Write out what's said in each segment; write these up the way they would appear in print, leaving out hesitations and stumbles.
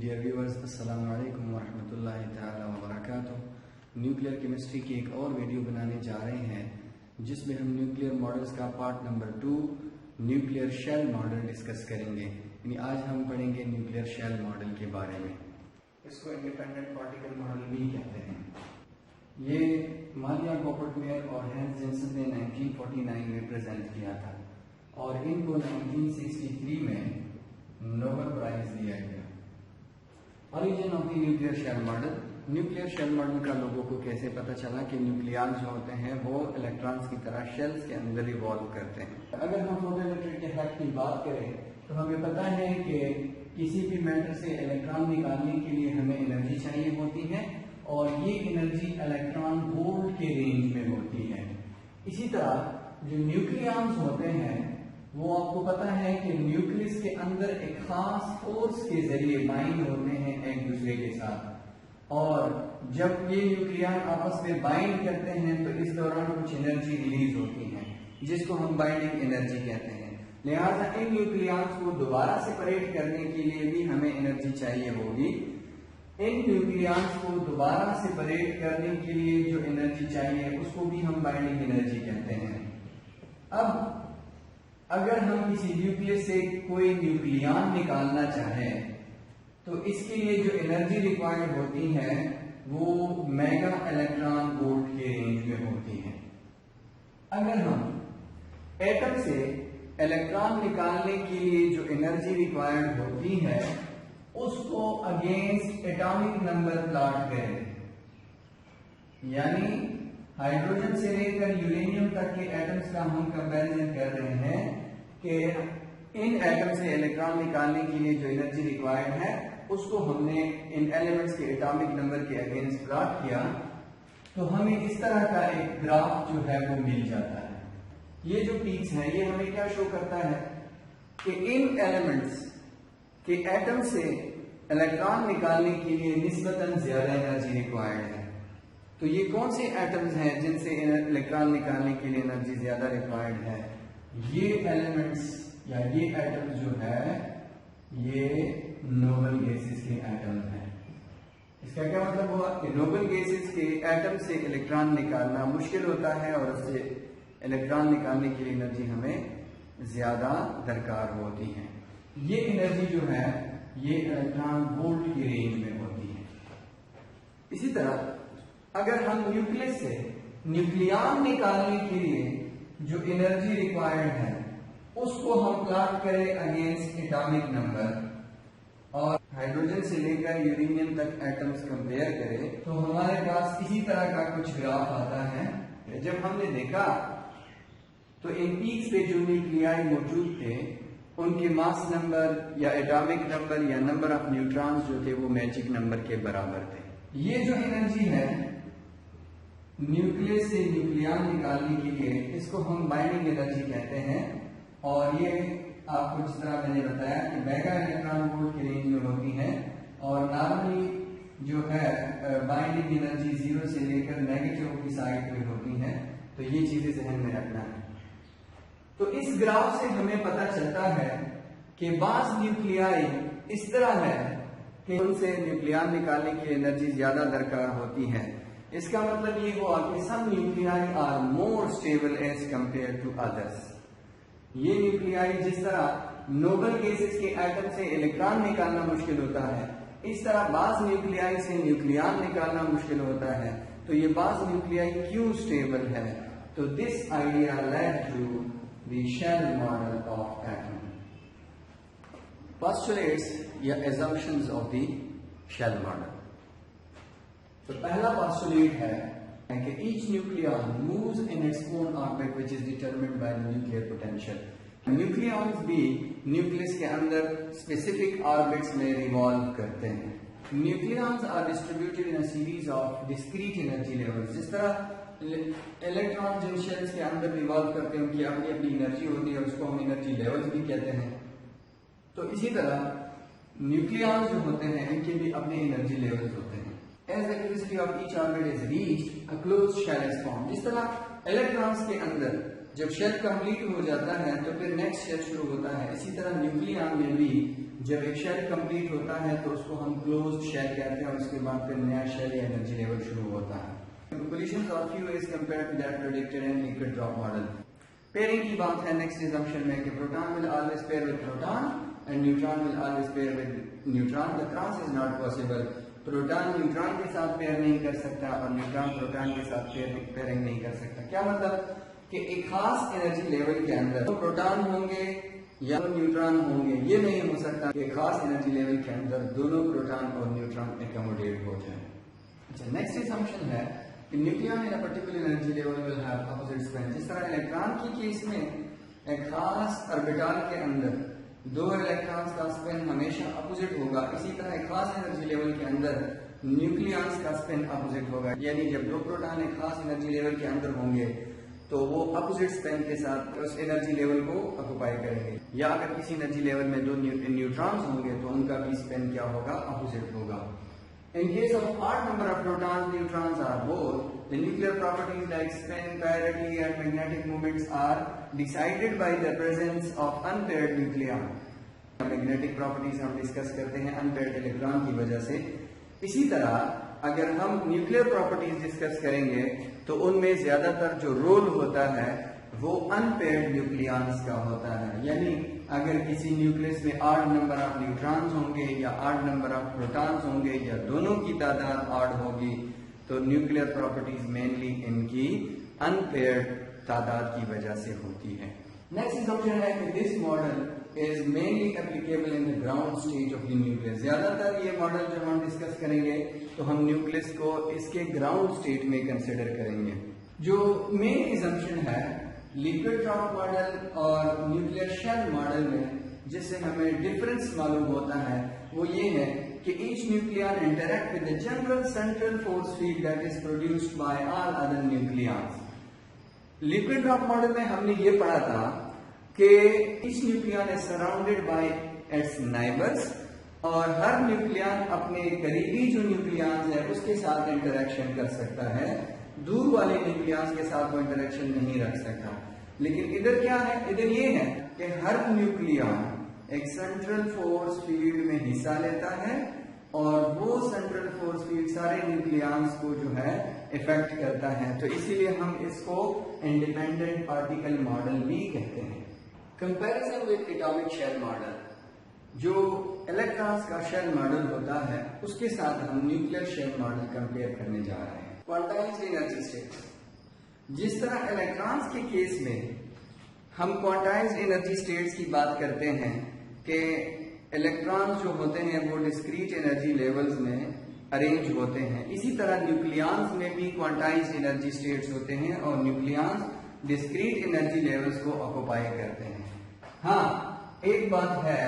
Dear viewers, अस्सलाम वालेकुम व रहमतुल्लाहि ताला व बरकातुहू. न्यूक्लियर केमिस्ट्री की एक और वीडियो बनाने जा रहे हैं जिसमें हम न्यूक्लियर मॉडल्स का part number 2 nuclear shell model discuss करेंगे. यानी आज हम पढ़ेंगे न्यूक्लियर शेल मॉडल के बारे में. इसको इंडिपेंडेंट पार्टिकल मॉडल भी कहते हैं. ये मालिया गोपर्टमेयर और हैंस जेंसन ने 1949 में प्रेजेंट किया था और इनको 1963 में नोबेल प्राइज दिया गया. Origin of the nuclear shell model. Nuclear shell model का लोगों को कैसे पता चला कि न्यूक्लियॉन्स जो होते हैं वो इलेक्ट्रॉन्स की तरह शेल्स के अंदर रिवॉल्व करते हैं. अगर हम फोटोइलेक्ट्रिक इफेक्ट की बात करें तो हमें पता है कि किसी भी मैटर से इलेक्ट्रॉन निकालने के लिए हमें एनर्जी चाहिए होती है और ये एनर्जी इलेक्ट्रॉन वोल्ट के रेंज में होती है. इसी तरह जो न्यूक्लियॉन्स होते हैं वो आपको पता है कि न्यूक्लियस के अंदर एक खास फोर्स के जरिए बाइंड होते हैं एक दूसरे के साथ और जब ये न्यूक्लियॉन आपस में बाइंड करते हैं तो इस दौरान कुछ एनर्जी रिलीज होती है जिसको हम बाइंडिंग एनर्जी कहते हैं. लिहाजा इन न्यूक्लियॉन्स को दोबारा सेपरेट करने के लिए भी हमें एनर्जी चाहिए होगी. इन न्यूक्लियॉन्स को दोबारा सेपरेट करने के लिए जो एनर्जी चाहिए उसको भी हम बाइंडिंग एनर्जी कहते हैं. अब अगर हम किसी न्यूक्लियस से कोई न्यूक्लियॉन निकालना चाहें तो इसके लिए जो एनर्जी रिक्वायर्ड होती है वो मेगा इलेक्ट्रॉन वोल्ट के रेंज में होती है. अगर हम एटम से इलेक्ट्रॉन निकालने के लिए जो एनर्जी रिक्वायर्ड होती है उसको अगेंस्ट एटॉमिक नंबर प्लॉट करें, यानी हाइड्रोजन से लेकर यूरेनियम तक के एटम्स का हम कंपैरिजन कर रहे हैं कि इन एटम से इलेक्ट्रॉन निकालने के लिए जो एनर्जी रिक्वायर्ड है उसको हमने इन एलिमेंट्स के एटॉमिक नंबर के अगेंस्ट प्लॉट किया तो हमें इस तरह का एक ग्राफ जो है वो मिल जाता है. ये जो पीक्स है ये हमें क्या शो करता है कि इन एलिमेंट्स के एटम से इलेक्ट्रॉन निकालने के लिए निस्बतन ज्यादा एनर्जी रिक्वायर्ड है. तो ये कौन से एटम्स हैं जिनसे इलेक्ट्रॉन निकालने के लिए एनर्जी ज्यादा रिक्वायर्ड है? ये एलिमेंट्स या ये एटम्स जो है ये नोबल गैसेस के एटम हैं. इसका क्या मतलब हुआ कि नोबल गैसेस के एटम से इलेक्ट्रॉन निकालना मुश्किल होता है और उससे इलेक्ट्रॉन निकालने के लिए एनर्जी हमें ज्यादा दरकार होती है. ये एनर्जी जो है ये इलेक्ट्रॉन वोल्ट की रेंज में होती है. इसी तरह अगर हम न्यूक्लियस से न्यूक्लियॉन निकालने के लिए जो एनर्जी रिक्वायर्ड है उसको हम प्लॉट करें अगेंस्ट एटॉमिक नंबर और हाइड्रोजन से लेकर यूरेनियम तक एटम्स कंपेयर करें तो हमारे पास इसी तरह का कुछ ग्राफ आता है. जब हमने देखा तो इन पीक्स पे जो न्यूक्लियाई मौजूद थे उनके मास नंबर या एटॉमिक नंबर या नंबर ऑफ न्यूट्रॉन्स जो थे वो मैजिक नंबर के बराबर थे. ये जो एनर्जी है न्यूक्लियस से न्यूक्लियॉन निकालने के लिए इसको हम बाइंडिंग एनर्जी कहते हैं और ये आपको जिस तरह मैंने बताया कि मेगा इलेक्ट्रॉन वोल्ट की रेंज में होती है और नॉर्मली जो है बाइंडिंग एनर्जी 0 से लेकर नेगेटिव की साइड पे होती है. तो ये चीजें ध्यान में रखना है. तो इस ग्राफ से हमें पता चलता है कि बास न्यूक्लियाई इस तरह है कि उनसे न्यूक्लियॉन निकालने की एनर्जी ज्यादा दरकार होती है. इसका मतलब ये हुआ कि some nuclei are more stable as compare to others. ये न्यूक्लियाई जिस तरह नोबल गैसेस के एटम से इलेक्ट्रॉन निकालना मुश्किल होता है इस तरह बास न्यूक्लियाई से न्यूक्लियॉन निकालना मुश्किल होता है. तो ये बास न्यूक्लियाई क्यों स्टेबल है? तो this idea led to the shell model of atom. Postulates या assumptions of the shell model. तो पहला पोस्टुलेट है कि each nucleon moves in its own orbit which is determined by the nuclear potential. Nucleons भी nucleus के अंदर specific orbits में revolve करते हैं. Nucleons are distributed in a series of discrete energy levels. जिस तरह इलेक्ट्रॉन जिन शेल्स के अंदर रिवॉल्व करते हैं उनकी अपनी अपनी एनर्जी होती है, उसको हम एनर्जी लेवल्स भी कहते हैं। तो इसी तरह न्यूक्लियॉन्स जो होते हैं इनके भी अपने एनर्जी लेवल्स होते हैं। As the velocity of each orbit is reached, a closed shell is formed. जिस तरह इलेक्ट्रॉन्स के अंदर जब शेल कंप्लीट हो जाता है तो फिर नेक्स्ट शेल शुरू होता है, इसी तरह न्यूक्लियॉन में भी जब एक शेल कंप्लीट होता है तो उसको हम क्लोज्ड शेल कहते हैं और उसके बाद फिर नया शेल या एनर्जी लेवल शुरू होता है। Conclusions of Q is compared to that predicted in liquid drop model. Pairing की बात है नेक्स्ट assumption में कि proton will always pair with proton and neutron will always pair with neutron. The cross is not possible. Proton neutron के साथ pair नहीं कर सकता और न्यूट्रॉन प्रोटॉन के साथ पेयरिंग नहीं कर सकता। क्या मतलब कि एक खास एनर्जी लेवल के अंदर तो प्रोटॉन होंगे या न्यूट्रॉन होंगे, ये नहीं हो सकता कि खास एनर्जी लेवल के अंदर दोनों प्रोटॉन और न्यूट्रॉन एकोमोडेट हो जाए। अच्छा, नेक्स्ट असम्पशन है कि nucleon in a particular energy level will have opposite spin. जिस तरह इलेक्ट्रॉन की केस में एक खास ऑर्बिटल के अंदर दो इलेक्ट्रॉन्स का स्पिन हमेशा अपोजिट होगा, इसी तरह एक खास एनर्जी लेवल के अंदर न्यूक्लियॉन्स का स्पिन अपोजिट होगा। यानी जब दो प्रोटॉन एक खास एनर्जी लेवल के अंदर होंगे तो वो अपोजिट स्पिन के साथ उस एनर्जी लेवल को ऑक्युपाई करेंगे, या अगर किसी एनर्जी लेवल में दो न्यूट्रॉन्स होंगे तो उनका भी स्पिन क्या होगा, अपोजिट होगा। In case of odd number of protons, neutrons are both, the nuclear properties like spin, chirality and magnetic moments are decided by the presence of unpaired nucleon. Magnetic properties हम discuss करते हैं unpaired electron की वजह से। इसी तरह अगर हम न्यूक्लियर प्रॉपर्टीज डिस्कस करेंगे तो उनमें ज्यादातर जो रोल होता है वो अनपेयर्ड न्यूक्लियॉन्स का होता है। यानी अगर किसी न्यूक्लियस में ऑड नंबर ऑफ न्यूट्रॉन्स होंगे या ऑड नंबर ऑफ प्रोटॉन्स होंगे या दोनों की तादाद ऑड होगी तो न्यूक्लियर प्रॉपर्टीज मेनली इनकी अनपेयर्ड तादाद की वजह से होती है। नेक्स्ट असम्पशन है कि this model is mainly applicable in the ground stage of the nucleus. ज्यादातर ये मॉडल जब हम डिस्कस करेंगे तो हम न्यूक्लियस को इसके ग्राउंड स्टेट में कंसिडर करेंगे। जो मेन असम्पशन है लिक्विड ड्रॉप मॉडल और न्यूक्लियर शेल मॉडल में जिससे हमें डिफरेंस मालूम होता है वो ये है कि each nucleon interact with the general central force field that is produced by all other nucleons. Liquid drop model में हमने ये पढ़ा था कि each nucleon is surrounded by it's neighbours और हर न्यूक्लियन अपने करीबी जो न्यूक्लियंस है उसके साथ इंटरेक्शन कर सकता है, दूर वाले न्यूक्लियस के साथ वो इंटरेक्शन नहीं रख सकता। लेकिन इधर क्या है, इधर ये है कि हर न्यूक्लियन एक सेंट्रल फोर्स फील्ड में हिस्सा लेता है और वो सेंट्रल फोर्स फील्ड सारे न्यूक्लियंस को जो है इफेक्ट करता है, तो इसीलिए हम इसको इंडिपेंडेंट पार्टिकल मॉडल भी कहते हैं। Comparison with atomic shell model, जो इलेक्ट्रॉन्स का शेल मॉडल होता है उसके साथ हम न्यूक्लियर शेल मॉडल कंपेयर करने जा रहे हैं। क्वांटाइज्ड एनर्जी स्टेट्स, जिस तरह इलेक्ट्रॉन्स के केस में हम क्वांटाइज्ड एनर्जी स्टेट्स की बात करते हैं कि इलेक्ट्रॉन्स जो होते हैं वो डिस्क्रीट एनर्जी लेवल्स में अरेंज होते हैं, इसी तरह न्यूक्लियॉन्स में भी क्वांटाइज्ड एनर्जी स्टेट्स होते हैं और न्यूक्लियॉन्स डिस्क्रीट एनर्जी लेवल्स को ऑक्युपाई करते हैं। हाँ, एक बात है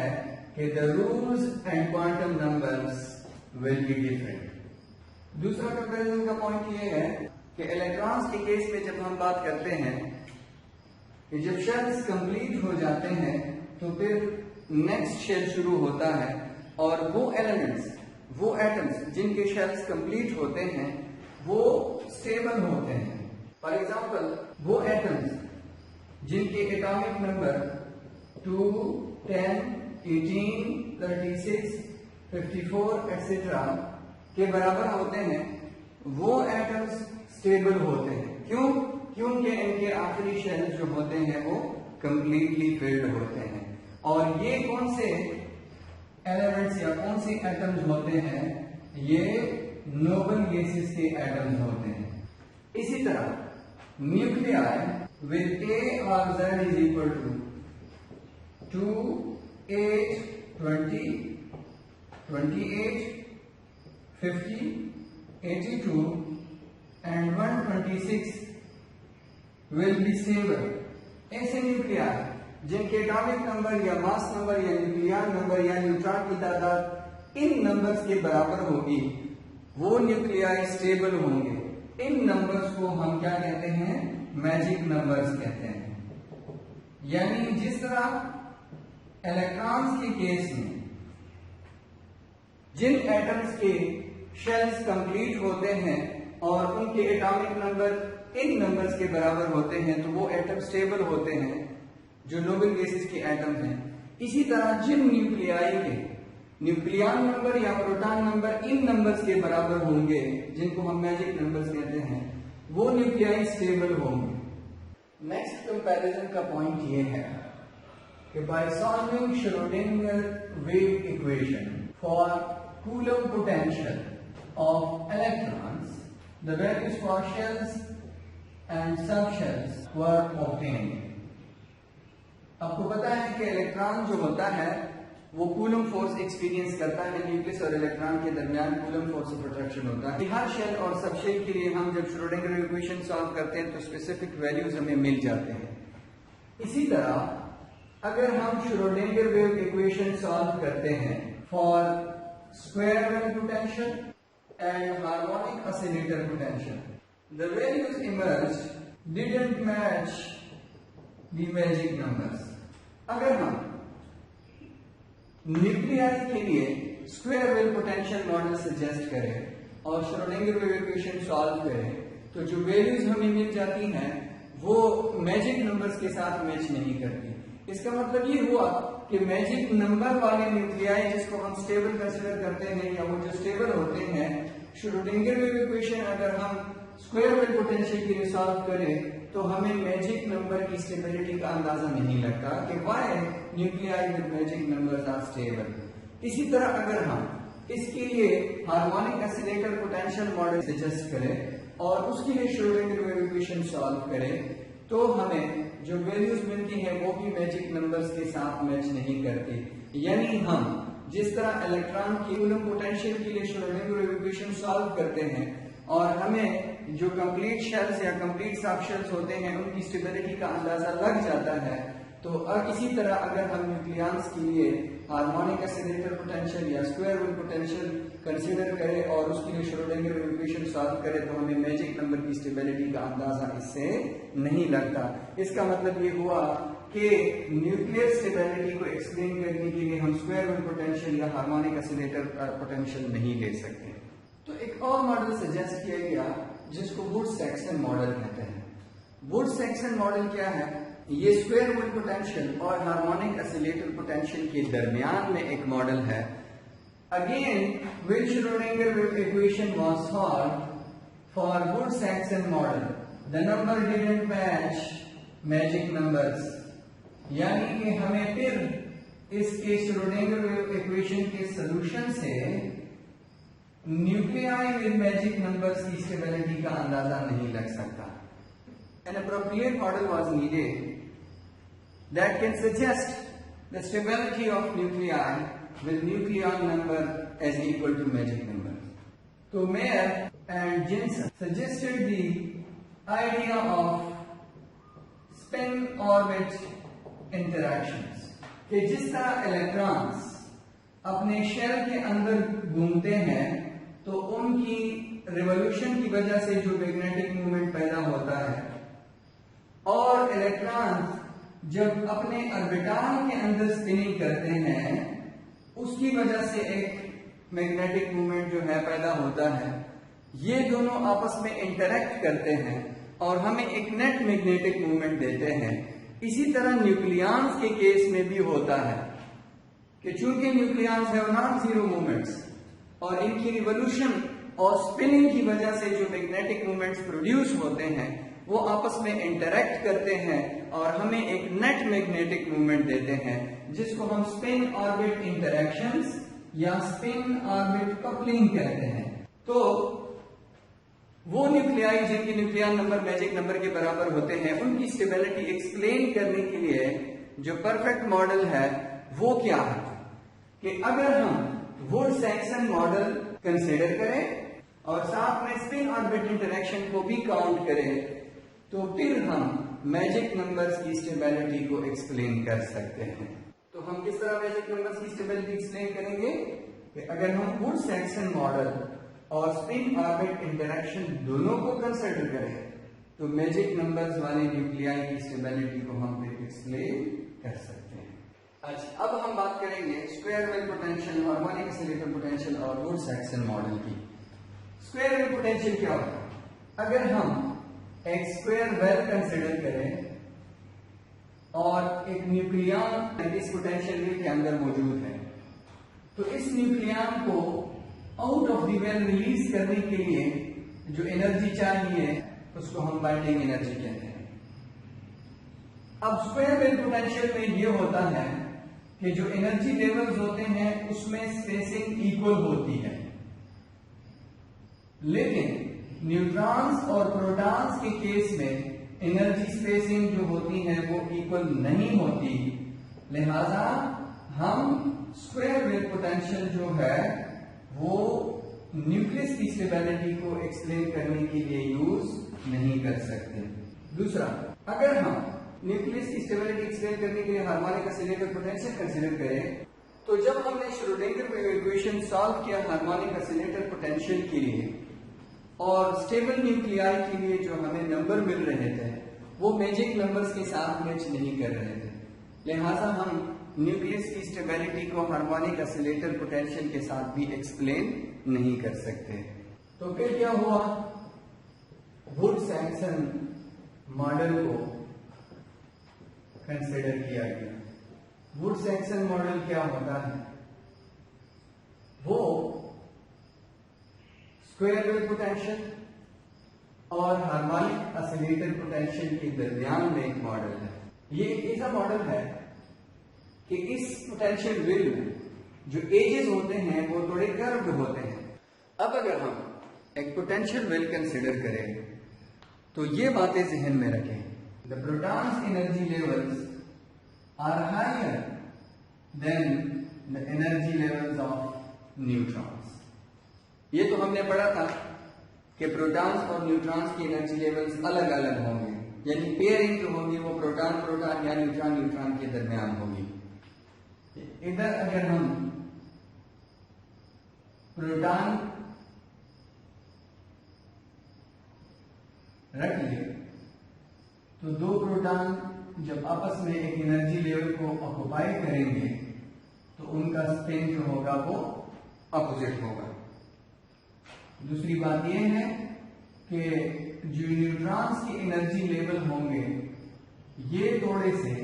कि the rules and quantum numbers will be different. दूसरा कंपैरिजन का पॉइंट ये है कि इलेक्ट्रॉन्स के केस में जब हम बात करते हैं कि जब शेल्स कंप्लीट हो जाते हैं तो फिर नेक्स्ट शेल शुरू होता है और वो एलिमेंट्स, वो एटम्स जिनके शेल्स कंप्लीट होते हैं वो स्टेबल होते हैं। फॉर एग्जांपल, वो एटम्स जिनके एटॉमिक नंबर 2, 10, 18, 36, 54 एक्सेट्रा के बराबर होते हैं, वो एटम्स स्टेबल होते हैं। क्यों? क्योंकि इनके आखिरी शेल्स जो होते हैं वो कंप्लीटली फिल्ड होते हैं। और ये कौन से एलिमेंट्स या कौन से एटम्स होते हैं? ये नोबल गैसेस के एटम्स होते हैं। इसी तरह nuclei with A or Z is equal to 2, 8, 20, 28, 50, 82 and 126 will be stable। ऐसे न्यूक्लियाई जिनके एटॉमिक नंबर या मास नंबर या न्यूक्लियन नंबर या न्यूट्रॉन की तादाद इन नंबर्स के बराबर होगी वो न्यूक्लियाई स्टेबल होंगे। इन नंबर्स को हम क्या कहते हैं, मैजिक नंबर्स कहते हैं। यानी जिस तरह इलेक्ट्रॉन्स के केस में जिन एटम्स के शेल्स कंप्लीट होते हैं और उनके एटॉमिक नंबर इन नंबर्स के बराबर होते हैं, तो वो एटम स्टेबल होते हैं जो नोबल गैसेस के एटम हैं। इसी तरह जिन न्यूक्लियाई के न्यूक्लियन नंबर या प्रोटॉन नंबर इन नंबर्स के बराबर होंगे, जिनको हम मैजिक नंबर्स कहते हैं, वो न्यूक्लियाई स्टेबल होंगे। नेक्स्ट कंपैरिजन का पॉइंट ये है कि by solving Schrodinger wave equation for coulomb potential of electrons, the values for shells and subshells were obtained. आपको पता है कि इलेक्ट्रॉन जो होता है वो कूलम फोर्स एक्सपीरियंस करता है, न्यूक्लियस और इलेक्ट्रॉन के दरमियान कूलम फोर्स ऑफ अट्रैक्शन होता है। हर शेल और सबशेल के लिए हम जब श्रोडिंगर इक्वेशन सॉल्व करते हैं तो स्पेसिफिक वैल्यूज हमें मिल जाते हैं। इसी तरह अगर हम श्रोडिंगर वेव इक्वेशन सॉल्व करते हैं for square wave potential and harmonic oscillator potential, the values emerged didn't match the magic numbers. अगर हम न्यूक्लियाई के लिए square wave potential model suggest करें और श्रोडिंगर वेव इक्वेशन सॉल्व करें, तो जो वैल्यूज हमें मिल जाती हैं वो मैजिक नंबर्स के साथ मैच नहीं करती। इसका मतलब ये हुआ कि मैजिक नंबर वाले न्यूक्लियाई जिसको हम स्टेबल कंसीडर करते हैं या वो जो स्टेबल होते हैं, श्रोडिंगर वेव इक्वेशन अगर हम स्क्वायर वेव पोटेंशियल के लिए सॉल्व करें तो हमें मैजिक नंबर की स्टेबिलिटी का अंदाजा नहीं लगता कि why nuclei with magic numbers are stable. इसी तरह अगर हम इसके लिए harmonic oscillator potential model suggest करें और उसके लिए श्रोडिंगर वेव इक्वेशन सॉल्व करें, तो हमें जो वैल्यूज मिलती हैं वो भी मैजिक नंबर्स के साथ मैच नहीं करती। यानी हम जिस तरह इलेक्ट्रॉन की कूलम पोटेंशियल के लिए श्रोडिंगर वेव इक्वेशन सॉल्व करते हैं और हमें जो कंप्लीट शेल्स या कंप्लीट सब शेल्स होते हैं उनकी स्टेबिलिटी का अंदाजा लग जाता है, तो इसी तरह अगर हम न्यूक्लियंस के लिए हार्मोनिक ऑसिलेटर पोटेंशियल या स्क्वायर वेव पोटेंशियल कंसीडर करें और उसके लिए श्रोडिंगर वेव इक्वेशन सॉल्व करें, तो हमें मैजिक नंबर की स्टेबिलिटी का अंदाजा इससे नहीं लगता। इसका मतलब ये हुआ कि न्यूक्लियर स्टेबिलिटी को एक्सप्लेन करने के लिए हम स्क्वायर वेव पोटेंशियल या हार्मोनिक ऑसिलेटर पोटेंशियल नहीं ले सकते। तो एक और मॉडल सजेस्ट किया गया जिसको वुड-सैक्सन मॉडल कहते हैं। वुड-सैक्सन मॉडल क्या है? ये स्क्वायर वेव पोटेंशियल और हार्मोनिक ऑसिलेटर पोटेंशियल के दरमियान में एक मॉडल है। Again when Schrodinger wave equation was solved for would-Saxon model, the number didn't match magic numbers. यानी कि हमें फिर इसके श्रोडिंगर वेव इक्वेशन के सॉल्यूशन से न्यूक्लियाई विद मैजिक नंबर्स की स्टेबिलिटी का अंदाजा नहीं लग सकता। An appropriate model was needed that can suggest the stability of nuclei with nucleon number as equal to magic number. So Mayer and Jensen suggested the idea of spin-orbit interactions कि जिस तरह electrons अपने shell के अंदर घूमते हैं तो उनकी रिवॉल्यूशन की वजह से जो मैग्नेटिक मूवमेंट पैदा होता है, और इलेक्ट्रॉन्स जब अपने ऑर्बिटल के अंदर स्पिनिंग करते हैं उसकी वजह से एक मैग्नेटिक मूवमेंट जो है पैदा होता है। ये दोनों आपस में इंटरेक्ट करते हैं और हमें एक नेट मैग्नेटिक मूवमेंट देते हैं। इसी तरह न्यूक्लियंस के केस में भी होता है कि चूंकि nucleons have non zero movements और इनकी रिवॉल्यूशन और स्पिनिंग की वजह से जो मैग्नेटिक मूवमेंट्स प्रोड्यूस होते हैं वो आपस में इंटरेक्ट करते हैं और हमें एक नेट मैग्नेटिक मूवमेंट देते हैं जिसको हम स्पिन ऑर्बिट इंटरेक्शंस या स्पिन ऑर्बिट कपलिंग कहते हैं। तो वो न्यूक्लियाई जिनके न्यूक्लियन नंबर मैजिक नंबर के बराबर होते हैं उनकी स्टेबिलिटी एक्सप्लेन करने के लिए जो परफेक्ट मॉडल है वो क्या है कि अगर हम वुड-सैक्सन मॉडल कंसीडर करें और साथ में स्पिन ऑर्बिट इंटरेक्शन को भी काउंट करें, तो फिर हम मैजिक नंबर्स की स्टेबिलिटी को एक्सप्लेन कर सकते हैं। तो हम किस तरह मैजिक नंबर्स की स्टेबिलिटी एक्सप्लेन करेंगे कि अगर हम वुड-सैक्सन मॉडल और स्पिन ऑर्बिट इंटरेक्शन दोनों को कंसिडर करें तो मैजिक नंबर्स वाले न्यूक्लियाई की स्टेबिलिटी को हम फिर एक्सप्लेन कर सकते हैं। अच्छा, अब हम बात करेंगे square well potential, harmonic oscillator potential और वुड-सैक्सन मॉडल की। स्क्वायर वेल पोटेंशियल क्या होता है? अगर हम एक स्क्वायर वेल कंसिडर करें और एक न्यूक्लियन इस पोटेंशियल वेल के अंदर मौजूद है, तो इस न्यूक्लियन को out of the well release करने के लिए जो एनर्जी चाहिए उसको हम बाइंडिंग एनर्जी कहते हैं। अब स्क्वायर वेल पोटेंशियल में ये होता है कि जो एनर्जी लेवल्स होते हैं उसमें स्पेसिंग इक्वल होती है, लेकिन न्यूट्रॉन्स और प्रोटॉन्स के केस में एनर्जी स्पेसिंग जो होती है वो इक्वल नहीं होती। लिहाजा हम स्क्वायर वेल पोटेंशियल जो है वो न्यूक्लियस की स्टेबिलिटी को एक्सप्लेन करने के लिए यूज नहीं कर सकते। दूसरा, अगर हम न्यूक्लियस की स्टेबिलिटी एक्सप्लेन करने के लिए हार्मोनिक ऑसिलेटर पोटेंशियल कंसीडर करें, तो जब हमने श्रोडिंगर इक्वेशन सॉल्व किया हार्मोनिक ऑसिलेटर पोटेंशियल के लिए और स्टेबल न्यूक्लियाई के लिए जो हमें नंबर मिल रहे थे वो मैजिक नंबर्स के साथ मैच नहीं कर रहे थे, लिहाजा हम न्यूक्लियस की स्टेबिलिटी को हार्मोनिक ऑसिलेटर पोटेंशियल के साथ भी एक्सप्लेन नहीं कर सकते। तो फिर क्या हुआ? वुड-सैक्सन मॉडल को कंसिडर किया गया। वुड-सैक्सन मॉडल क्या होता है? वो स्क्वायर वेल पोटेंशियल और हार्मोनिक ऑसिलेटर पोटेंशियल के दरमियान में एक मॉडल है। ये एक ऐसा मॉडल है कि इस पोटेंशियल वेल में जो एजेस होते हैं वो थोड़े कर्व्ड होते हैं। अब अगर हम एक पोटेंशियल वेल कंसिडर करें तो ये बातें जहन में रखें। The protons energy levels are higher than the energy levels of neutrons. ये तो हमने पढ़ा था कि प्रोटॉन्स और न्यूट्रॉन्स की एनर्जी लेवल्स अलग अलग होंगे, यानी पेयरिंग जो होगी वो प्रोटॉन प्रोटॉन या न्यूट्रॉन न्यूट्रॉन के दरमियान होगी। इधर अगर हम प्रोटॉन रख ले तो दो प्रोटॉन जब आपस में एक एनर्जी लेवल को ऑक्युपाई करेंगे तो उनका स्पिन जो होगा वो अपोजिट होगा। दूसरी बात यह है कि जो न्यूट्रॉन्स के एनर्जी लेवल होंगे ये थोड़े से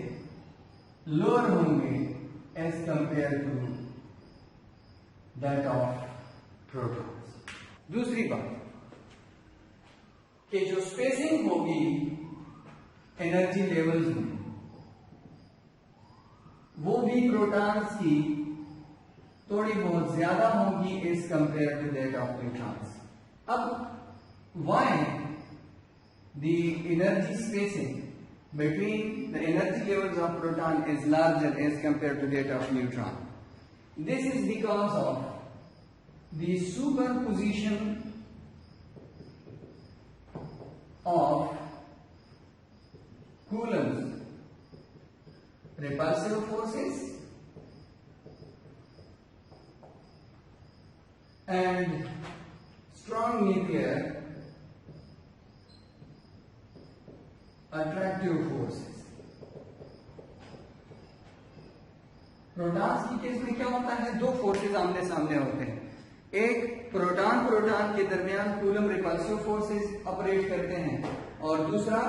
लोअर होंगे as compare to that of protons. दूसरी बात कि जो स्पेसिंग होगी एनर्जी लेवल्स में वो भी प्रोटॉन्स की थोड़ी बहुत ज्यादा होगी as compare to that of neutrons. अब why the energy spacing between the energy levels of proton is larger as compared to that of neutron? This is because of the superposition of Coulomb's repulsive forces and strong nuclear attractive forces. Protons की case में क्या होता है? दो forces आमने सामने होते हैं। एक प्रोटॉन प्रोटॉन के दरमियान कूलम रिपल्सिव फोर्सेस ऑपरेट करते हैं और दूसरा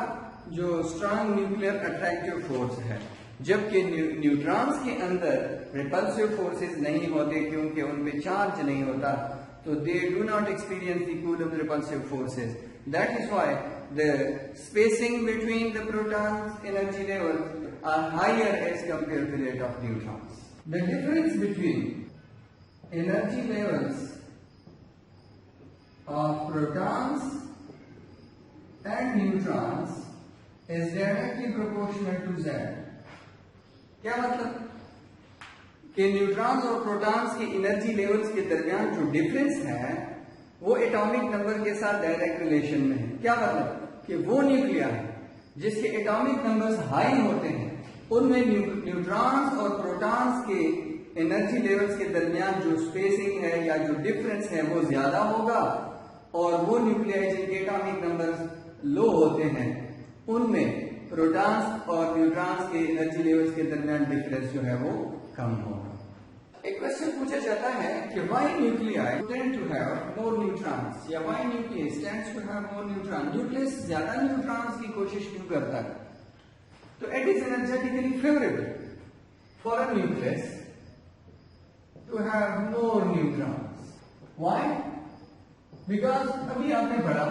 जो स्ट्रॉन्ग न्यूक्लियर अट्रैक्टिव फोर्स है, जबकि न्यूट्रॉन्स के अंदर रिपल्सिव फोर्सेस नहीं होते क्योंकि उनमें चार्ज नहीं होता, तो they do not experience the coulomb repulsive forces. That is why the spacing between the protons energy levels are higher as compared to that of neutrons. The difference between energy levels of protons and neutrons is directly proportional to Z. क्या मतलब? कि neutrons और protons की energy levels के दरमियान जो difference है वो एटॉमिक नंबर के साथ डायरेक्ट रिलेशन में है। क्या मतलब? कि वो न्यूक्लिया है जिसके एटॉमिक नंबर्स हाई होते हैं उनमें न्यूट्रॉन्स और प्रोटॉन्स के एनर्जी लेवल्स के दरमियान जो स्पेसिंग है या जो डिफरेंस है वो ज्यादा होगा, और वो न्यूक्लियाई जिनके एटॉमिक नंबर्स लो होते हैं उनमें प्रोटॉन्स और न्यूट्रॉन्स के एनर्जी लेवल्स के दरमियान डिफरेंस जो है वो कम होगा। एक क्वेश्चन पूछा जाता है कि why nuclei tend to have more neutrons, या why nucleus tends to have more neutron, nucleus ज्यादा न्यूट्रॉन्स की कोशिश क्यों करता है? तो it is energetically favourable for a nucleus to have more neutrons. Why? Because अभी आपने पढ़ा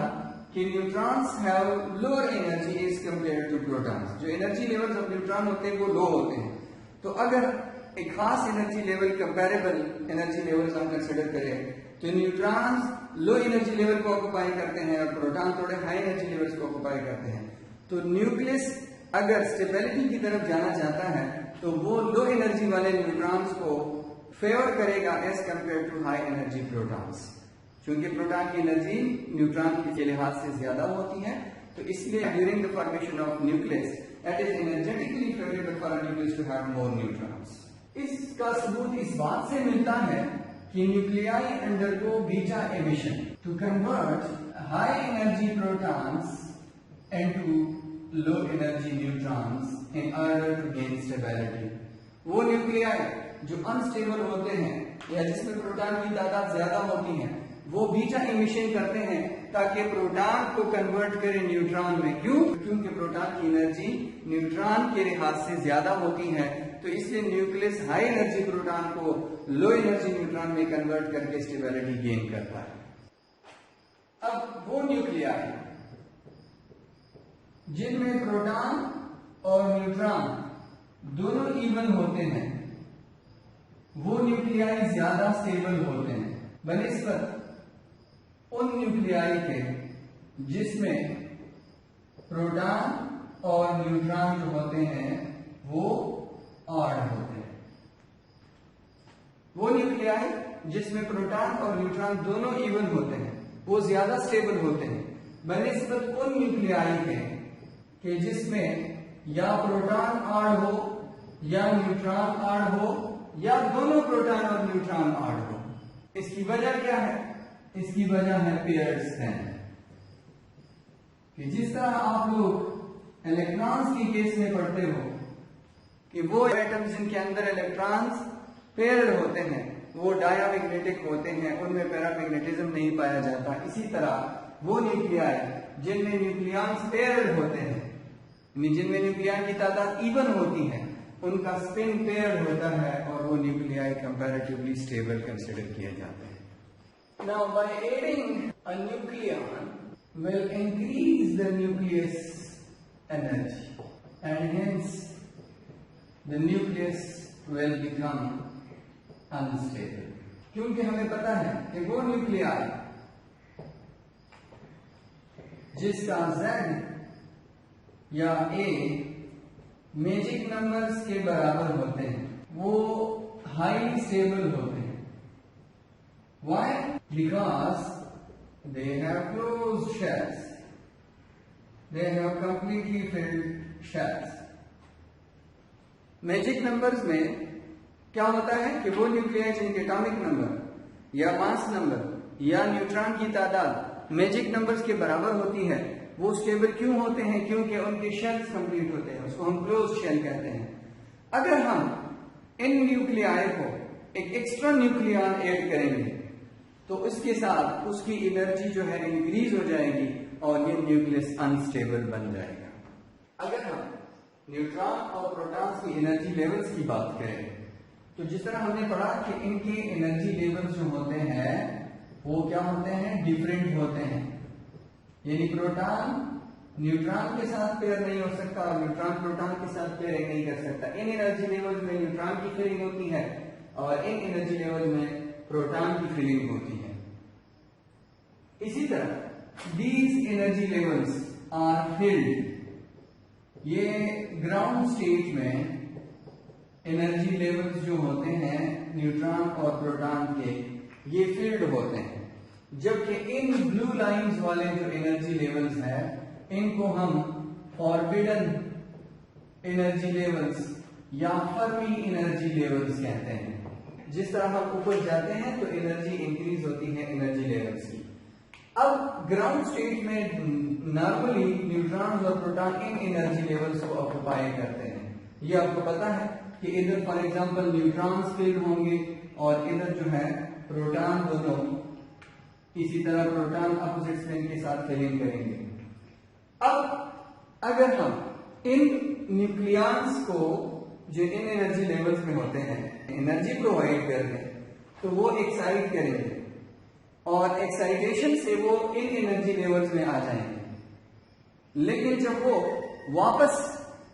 कि neutrons have lower energy as compare to protons. जो एनर्जी लेवल्स ऑफ न्यूट्रॉन होते हैं वो लो होते हैं। तो अगर एक खास energy level comparable energy levels हम कंसीडर करें तो न्यूट्रॉन्स लो एनर्जी लेवल को ऑक्युपाई करते हैं और प्रोटॉन थोड़े हाई एनर्जी लेवल्स को ऑक्युपाई करते हैं। तो न्यूक्लियस अगर स्टेबिलिटी की तरफ जाना चाहता है तो वो लो एनर्जी वाले न्यूट्रॉन्स को फेवर करेगा as compare to high energy protons, क्योंकि प्रोटॉन की एनर्जी न्यूट्रॉन के लिहाज से ज्यादा होती है। तो इसलिए during the formation of nucleus it is energetically favourable for a nucleus to have more neutrons. इसका सबूत इस बात से मिलता है कि nuclei undergo beta emission to convert high energy protons into low energy neutrons in order to gain stability. वो nuclei जो अनस्टेबल होते हैं या जिसमें प्रोटॉन की तादाद ज्यादा होती है वो बीटा इमिशन करते हैं ताकि प्रोटॉन को कन्वर्ट करें न्यूट्रॉन में। क्यों? क्योंकि प्रोटॉन की एनर्जी न्यूट्रॉन के लिहाज से ज्यादा होती है। तो इसलिए न्यूक्लियस हाई एनर्जी प्रोटॉन को लो एनर्जी न्यूट्रॉन में कन्वर्ट करके स्टेबिलिटी गेन करता है। अब वो न्यूक्लियाई जिनमें प्रोटॉन और न्यूट्रॉन दोनों इवन होते हैं वो न्यूक्लियाई ज्यादा स्टेबल होते हैं बनिस्बत उन न्यूक्लियाई के जिसमें प्रोटॉन और न्यूट्रॉन जो होते हैं वो ऑड होते हैं। वो न्यूक्लियाई जिसमें प्रोटॉन और न्यूट्रॉन दोनों इवन होते हैं वो ज्यादा स्टेबल होते हैं बनिस्बत उन न्यूक्लियाई के जिसमें या प्रोटॉन ऑड हो या न्यूट्रॉन ऑड हो या दोनों प्रोटॉन और न्यूट्रॉन ऑड हो। इसकी वजह क्या है? इसकी वजह है पेयर्ड स्ट्रेंथ। कि जिस तरह आप लोग इलेक्ट्रॉन्स की केस में पढ़ते हो कि वो एटम्स जिनके अंदर इलेक्ट्रॉन्स पेयर्ड होते हैं वो डायामैग्नेटिक होते हैं, उनमें पैरामैग्नेटिज्म नहीं पाया जाता। इसी तरह वो न्यूक्लियाई जिनमें न्यूक्लियॉन्स पेयर्ड होते हैं, जिनमें न्यूक्लियॉन की तादाद इवन होती है, उनका स्पिन पेयर्ड होता है और वो न्यूक्लियाई कंपैरेटिवली स्टेबल कंसीडर किए जाते हैं। Now by adding a nucleon will increase the nucleus energy and hence the nucleus will become unstable। क्योंकि हमें पता है कि वो न्यूक्लियाई जिसका Z या A मैजिक नंबर्स के बराबर होते हैं वो हाईली स्टेबल होते हैं। Why? Because they have closed shells. They have completely filled shells. Magic numbers में क्या होता है कि वो न्यूक्लियाई जिनके एटॉमिक नंबर या मास नंबर या न्यूट्रॉन की तादाद मैजिक नंबर्स के बराबर होती है वो स्टेबल क्यों होते हैं? क्योंकि उनके शेल्स कंप्लीट होते हैं, उसको हम क्लोज शेल कहते हैं। अगर हम इन न्यूक्लियाई को एक एक्स्ट्रा न्यूक्लियॉन ऐड करेंगे तो उसके साथ उसकी एनर्जी जो है इंक्रीज हो जाएगी और ये न्यूक्लियस अनस्टेबल बन जाएगा। अगर हम न्यूट्रॉन और प्रोटॉन्स की एनर्जी लेवल्स की बात करें तो जिस तरह हमने पढ़ा कि इनके एनर्जी लेवल्स जो होते हैं वो क्या होते हैं? डिफरेंट होते हैं। यानी प्रोटॉन न्यूट्रॉन के साथ पेयर नहीं हो सकता और न्यूट्रॉन प्रोटॉन के साथ पेयर नहीं कर सकता। इन एनर्जी लेवल में न्यूट्रॉन की फिलिंग होती है और इन एनर्जी लेवल में प्रोटॉन की फिलिंग होती है। इसी तरह these energy levels are filled. ये ग्राउंड स्टेट में एनर्जी लेवल्स जो होते हैं न्यूट्रॉन और प्रोटॉन के ये फील्ड होते हैं, जबकि इन ब्लू लाइंस वाले जो एनर्जी लेवल्स हैं इनको हम फॉरबिडन एनर्जी लेवल्स या फर्मी एनर्जी लेवल्स कहते हैं। जिस तरह हम ऊपर जाते हैं तो एनर्जी इंक्रीज होती है एनर्जी लेवल्स की। अब ग्राउंड स्टेट में नॉर्मली न्यूट्रॉन्स और प्रोटॉन इन एनर्जी लेवल्स को ऑक्युपाई करते हैं। ये आपको पता है कि इधर फॉर एग्जांपल न्यूट्रॉन्स फील्ड होंगे और इधर जो है प्रोटॉन दोनों इसी तरह प्रोटॉन अपोजिट स्पिन के साथ फिलिंग करेंगे। अब अगर हम इन न्यूक्लियॉन्स को जो इन एनर्जी लेवल्स में होते हैं एनर्जी प्रोवाइड कर दें तो वो एक्साइट करेंगे और एक्साइटेशन से वो इन एनर्जी लेवल्स में आ जाएंगे। लेकिन जब वो वापस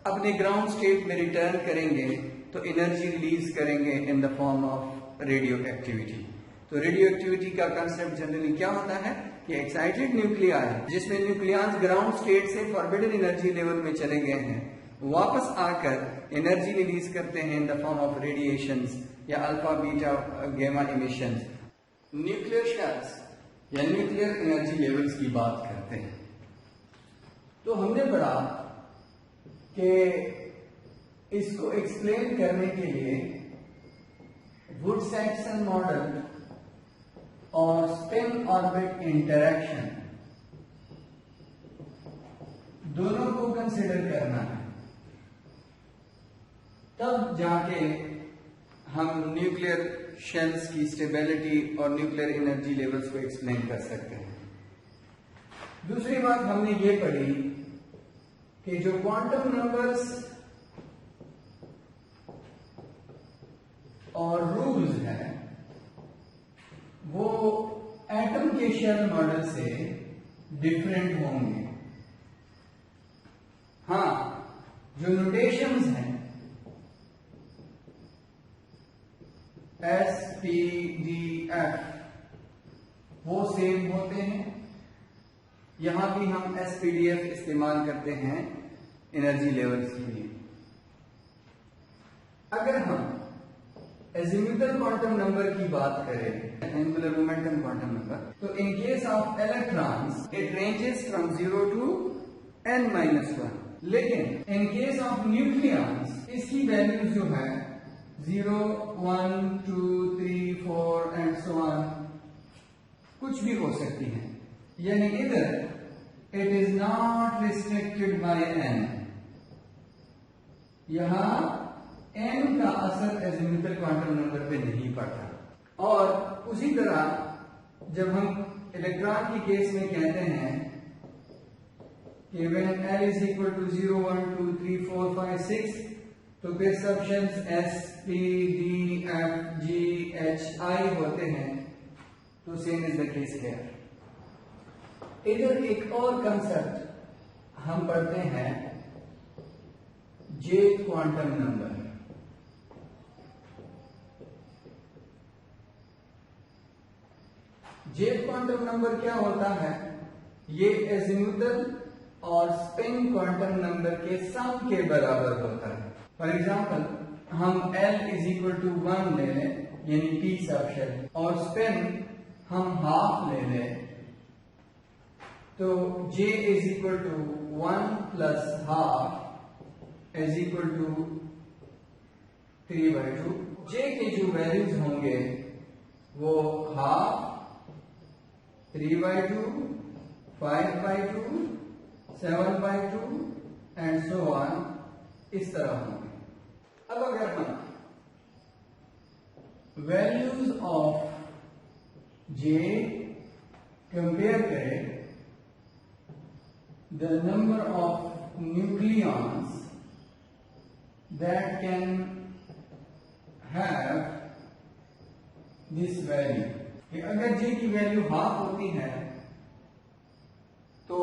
अपने ग्राउंड स्टेट में रिटर्न करेंगे तो एनर्जी रिलीज करेंगे इन the form of radio activity. तो रेडियो एक्टिविटी का कंसेप्ट जनरली क्या होता है कि एक्साइटेड न्यूक्लियाई जिसमें न्यूक्लियॉन्स ग्राउंड स्टेट से फॉरबिडन एनर्जी लेवल में चले गए हैं वापस आकर एनर्जी रिलीज करते हैं in the form of radiations या alpha beta gamma emissions. Nuclear shells या न्यूक्लियर एनर्जी लेवल्स की बात करते हैं तो हमने पढ़ा कि इसको एक्सप्लेन करने के लिए वुड-सैक्सन मॉडल और स्पिन ऑर्बिट इंटरैक्शन दोनों को कंसिडर करना है, तब जाके हम न्यूक्लियर शेल्स की स्टेबिलिटी और न्यूक्लियर एनर्जी लेवल्स को एक्सप्लेन कर सकते हैं। दूसरी बात हमने ये पढ़ी कि जो क्वांटम नंबर्स और रूल्स हैं वो एटम के शेल मॉडल से डिफरेंट होंगे। हाँ, जो नोटेशंस हैं एस पी डी एफ वो सेम होते हैं। यहां भी हम एसपीडीएफ इस्तेमाल करते हैं एनर्जी लेवल्स के लिए। अगर हम एजिमुथल क्वांटम नंबर की बात करें, एंगुलर मोमेंटम क्वांटम नंबर, तो in case of electrons it ranges from 0 to n-1, लेकिन इन केस ऑफ न्यूक्लियॉन्स इसकी वैल्यूज जो है 0, 1, 2, 3, 4 एंड सो ऑन कुछ भी हो सकती है। यानी इधर it is not restricted by n। यहां n का असर एजिमुथल क्वांटम नंबर पे नहीं पड़ता। और उसी तरह जब हम इलेक्ट्रॉन की केस में कहते हैं कि when l is equal to 0, 1, 2, 3, 4, 5, 6 तो फिर सबशंस s, p, d, f, g, h, i होते हैं। तो same is the case here. इधर एक और कंसेप्ट हम पढ़ते हैं jth quantum number. jth quantum number क्या होता है? ये एजिमुथल और स्पिन क्वांटम नंबर के सम के बराबर होता है। फॉर एग्जाम्पल हम l इज इक्वल टू 1 ले लें यानी p सबशेल और स्पिन हम हाफ ले लें तो j is equal to 1 plus half is equal to 3/2। j के जो वैल्यूज होंगे वो हाफ, 3/2, 5/2, 7/2 एंड सो ऑन इस तरह होंगे। अब अगर हम वैल्यूज ऑफ j कंपेयर करें the number of nucleons that can have this value, कि अगर j की वैल्यू हाफ होती है तो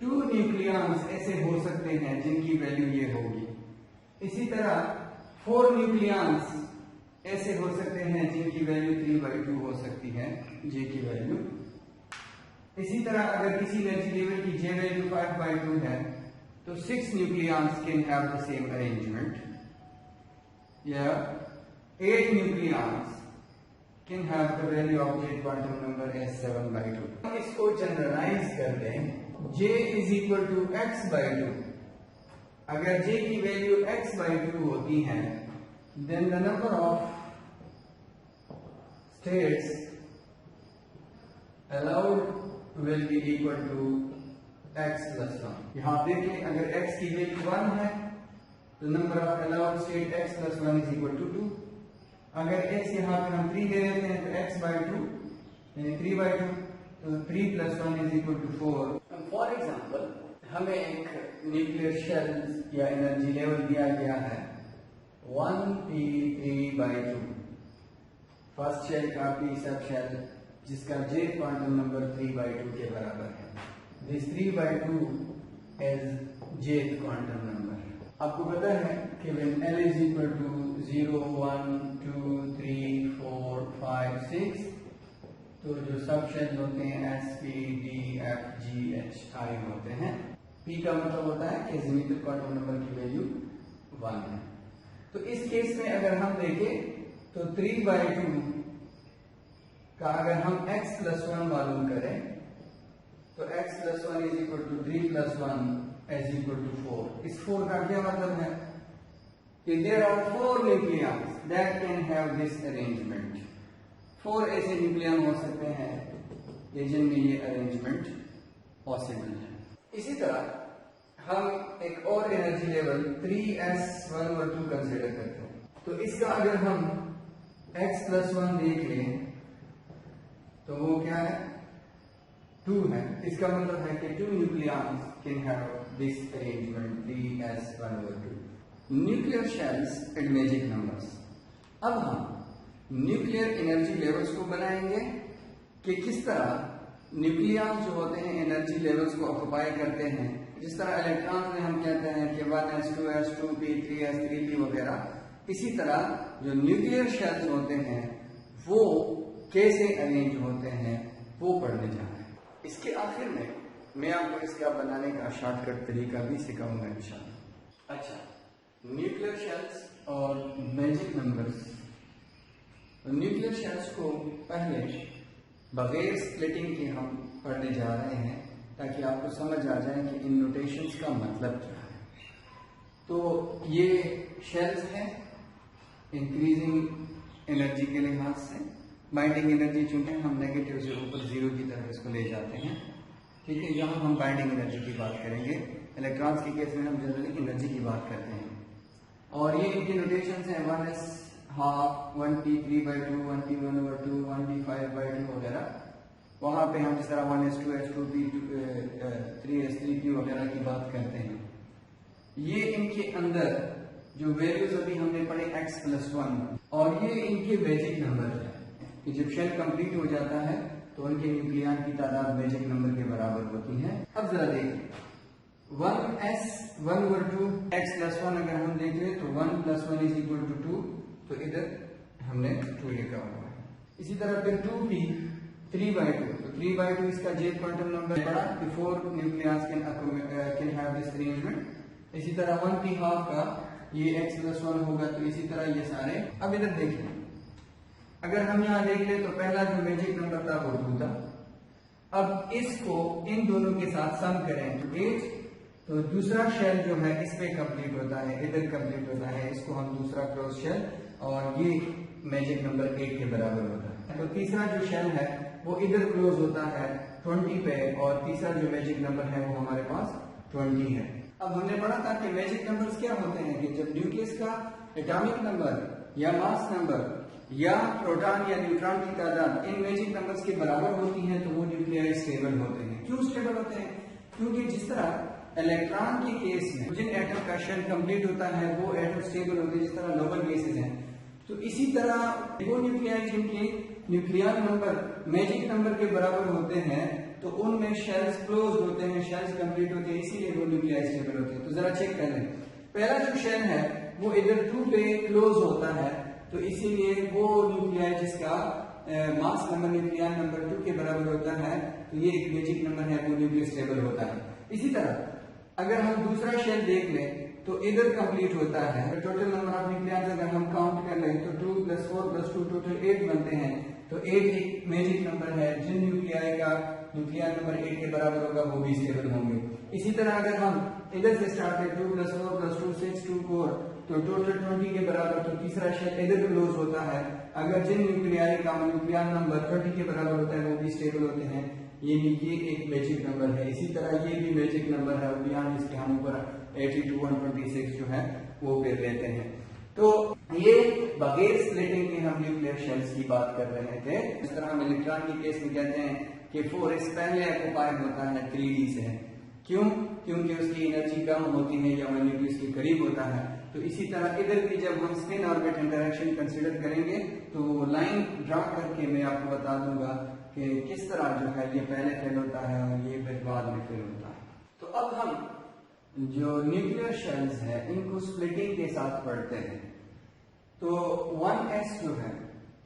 2 न्यूक्लियॉन्स ऐसे हो सकते हैं जिनकी वैल्यू ये होगी। इसी तरह 4 न्यूक्लियॉन्स ऐसे हो सकते हैं जिनकी वैल्यू 3/2 हो सकती है j की वैल्यू। इसी तरह अगर किसी एनर्जी लेवल की j वैल्यू 5/2 है तो 6 nucleons can have the same arrangement, या 8 nucleons can have the value of j quantum number as 7/2। इसको जनरलाइज कर दें, j is equal to x/2। अगर j की वैल्यू x/2 होती है then the number of states allowed will be equal to x plus 1। यहाँ देखें, अगर x की वैल्यू 1 है तो number of allowed state x plus 1 is equal to 2। अगर x यहाँ पे हम 3 ले लेते हैं तो x by 2 यानी 3 by 2, तो 3 plus 1 is equal to 4। For example हमें एक न्यूक्लियर शेल या एनर्जी लेवल दिया गया है 1p3/2। फर्स्ट शेल का p सब शेल जिसका j क्वांटम नंबर 3/2 के बराबर है। This 3/2 is jth quantum number. आपको पता है कि when L is equal to 0, 1, 2, 3, 4, 5, 6, तो जो सब शेल होते हैं S, P, D, F, G, H, I होते हैं। P का मतलब होता है कि ज़मीनी क्वांटम नंबर की वैल्यू 1 है। तो इस केस में अगर हम देखें तो 3/2 का अगर हम x plus 1 मालूम करें तो x plus 1 is equal to 3 plus 1 is equal to 4। इस 4 का क्या मतलब है कि there are 4 nucleons that can have this arrangement। 4 ऐसे न्यूक्लियन हो सकते हैं ये जिनमें ये अरेंजमेंट पॉसिबल है। इसी तरह हम एक और एनर्जी लेवल 3s1 और 2 कंसीडर करते हैं। तो इसका अगर हम x plus 1 देख लें तो वो क्या है 2 है। इसका मतलब है कि 2 nucleons can have this arrangement 3s1 और 2। Nuclear shells and magic numbers. अब हम न्यूक्लियर एनर्जी लेवल्स को बनाएंगे कि किस तरह न्यूक्लियॉन्स जो होते हैं एनर्जी लेवल्स को ऑक्युपाई करते हैं। जिस तरह इलेक्ट्रॉन्स में हम कहते हैं कि 1s2s 2p 3s 3p वगैरह, इसी तरह जो न्यूक्लियर शेल्स होते हैं वो कैसे अरेंज होते हैं वो पढ़ने जा रहे हैं। इसके आखिर में मैं आपको इसका बनाने का शॉर्टकट तरीका भी सिखाऊंगा इंशाल्लाह। अच्छा, न्यूक्लियर शेल्स और मैजिक नंबर्स। न्यूक्लियर शेल्स को पहले बगैर स्प्लिटिंग के हम पढ़ने जा रहे हैं ताकि आपको समझ आ जाए कि इन नोटेशंस का मतलब क्या है। तो ये शेल्स हैं इंक्रीजिंग एनर्जी के लिहाज से। बाइंडिंग एनर्जी चुनते हैं हम नेगेटिव से ऊपर 0 की तरफ इसको ले जाते हैं, ठीक है। यहाँ हम बाइंडिंग एनर्जी की बात करेंगे। इलेक्ट्रॉन्स के केस में हम जनरली एनर्जी की बात करते हैं। और ये इनके नोटेशंस हैं 1s half, 1p3/2, 1p1/2, 1p5/2 वगैरह। वहां पे हम जिस तरह 1s2s 2p 3s 3p वगैरह की बात करते हैं। ये इनके अंदर जो वैल्यूज अभी हमने पढ़े x plus 1, और ये इनके मैजिक नंबर है कि जब शेल कंप्लीट हो जाता है तो उनके न्यूक्लियन की तादाद मैजिक नंबर के बराबर होती है। अब जरा देखिए 1s 1 और 2 x plus 1 अगर हम देख लें तो 1 plus 1 is equal to 2, तो इधर हमने 2 लिखा हुआ है। इसी तरह फिर 2p 3/2, तो 3/2 इसका j क्वांटम नंबर बड़ा कि 4 nucleons can have this arrangement. इसी तरह 1p हाफ का ये x plus 1 होगा, तो इसी तरह ये सारे। अब इधर देखिए, अगर हम यहाँ देख ले तो पहला जो मैजिक नंबर था वो 2 था। अब इसको इन दोनों के साथ सम करें तो 8, तो दूसरा शेल जो है इस पे कंप्लीट होता है, इधर कंप्लीट होता है, इसको हम दूसरा क्लोज शेल, और ये मैजिक नंबर 8 के बराबर होता है। तो तीसरा जो शेल है वो इधर क्लोज होता है 20 पे, और तीसरा जो मैजिक नंबर है वो हमारे पास 20 है। अब हमने पढ़ा था कि मैजिक नंबर्स क्या होते हैं कि जब न्यूक्लियस का एटॉमिक नंबर या मास नंबर या प्रोटॉन या न्यूट्रॉन की तादाद इन मैजिक नंबर्स के बराबर होती है तो वो न्यूक्लियर स्टेबल होते हैं। क्यों स्टेबल होते हैं? क्योंकि जिस तरह इलेक्ट्रॉन के केस में जिन एटम का शेल कंप्लीट होता है वो एटम स्टेबल होते हैं, जिस तरह नोबल बेसिस हैं, तो इसी तरह वो न्यूक्लियाई जिनके न्यूक्लियर नंबर मैजिक नंबर के बराबर होते हैं तो उनमें शेल्स क्लोज होते हैं, शेल्स कंप्लीट होते हैं, इसीलिए वो न्यूक्लियाई स्टेबल होते हैं। तो जरा चेक कर लें, पहला जो शेल है वो इधर 2 पे क्लोज होता है, तो इसीलिए वो न्यूक्लियाई जिसका मास नंबर न्यूक्लियर नंबर 2 के बराबर होता है, तो ये एक मैजिक नंबर है, वो न्यूक्लियर स्टेबल होता है। इसी तरह अगर हम दूसरा शेल देख लें तो इधर कंप्लीट होता है। टोटल नंबर ऑफ न्यूक्लियॉन्स अगर हम काउंट कर लें तो 2 + 4 + 2 टोटल 8 बनते हैं। तो 8 एक मैजिक नंबर है, जिन न्यूक्लियाई का न्यूक्लियर नंबर 8 के बराबर होगा वो भी स्टेबल होंगे। इसी तरह अगर हम इधर से स्टार्ट करें 2 + 4 + 2 6 2 4 तो टोटल 20 के बराबर, तो तीसरा शेल इधर क्लोज होता है। अगर जिन न्यूक्लियाई का न्यूक्लियर नंबर 30 के बराबर होता है वो भी स्टेबल होते हैं। ये एक मैजिक नंबर है। इसी तरह ये भी मैजिक नंबर है, बियॉन्ड इसके हम ऊपर 80 to 126 जो है वो फिर लेते हैं। तो ये बगैर स्प्लिटिंग के हम न्यूक्लियर शेल्स की बात कर रहे थे। इस तरह हम इलेक्ट्रॉन के केस में कहते हैं कि 4s पहले ऑक्युपाइड होता है 3d से। क्यों? क्योंकि उसकी एनर्जी कम होती है या वो न्यूक्लियस के करीब होता है। तो इसी तरह इधर भी जब हम स्पिन ऑर्बिट इंटरेक्शन कंसीडर करेंगे तो वो लाइन ड्रा करके मैं आपको बता दूंगा कि किस तरह जो है ये पहले फेल होता है और ये फिर बाद में फेल होता है। तो अब हम जो न्यूक्लियर शेल्स है इनको स्प्लिटिंग के साथ पढ़ते हैं। तो 1s जो है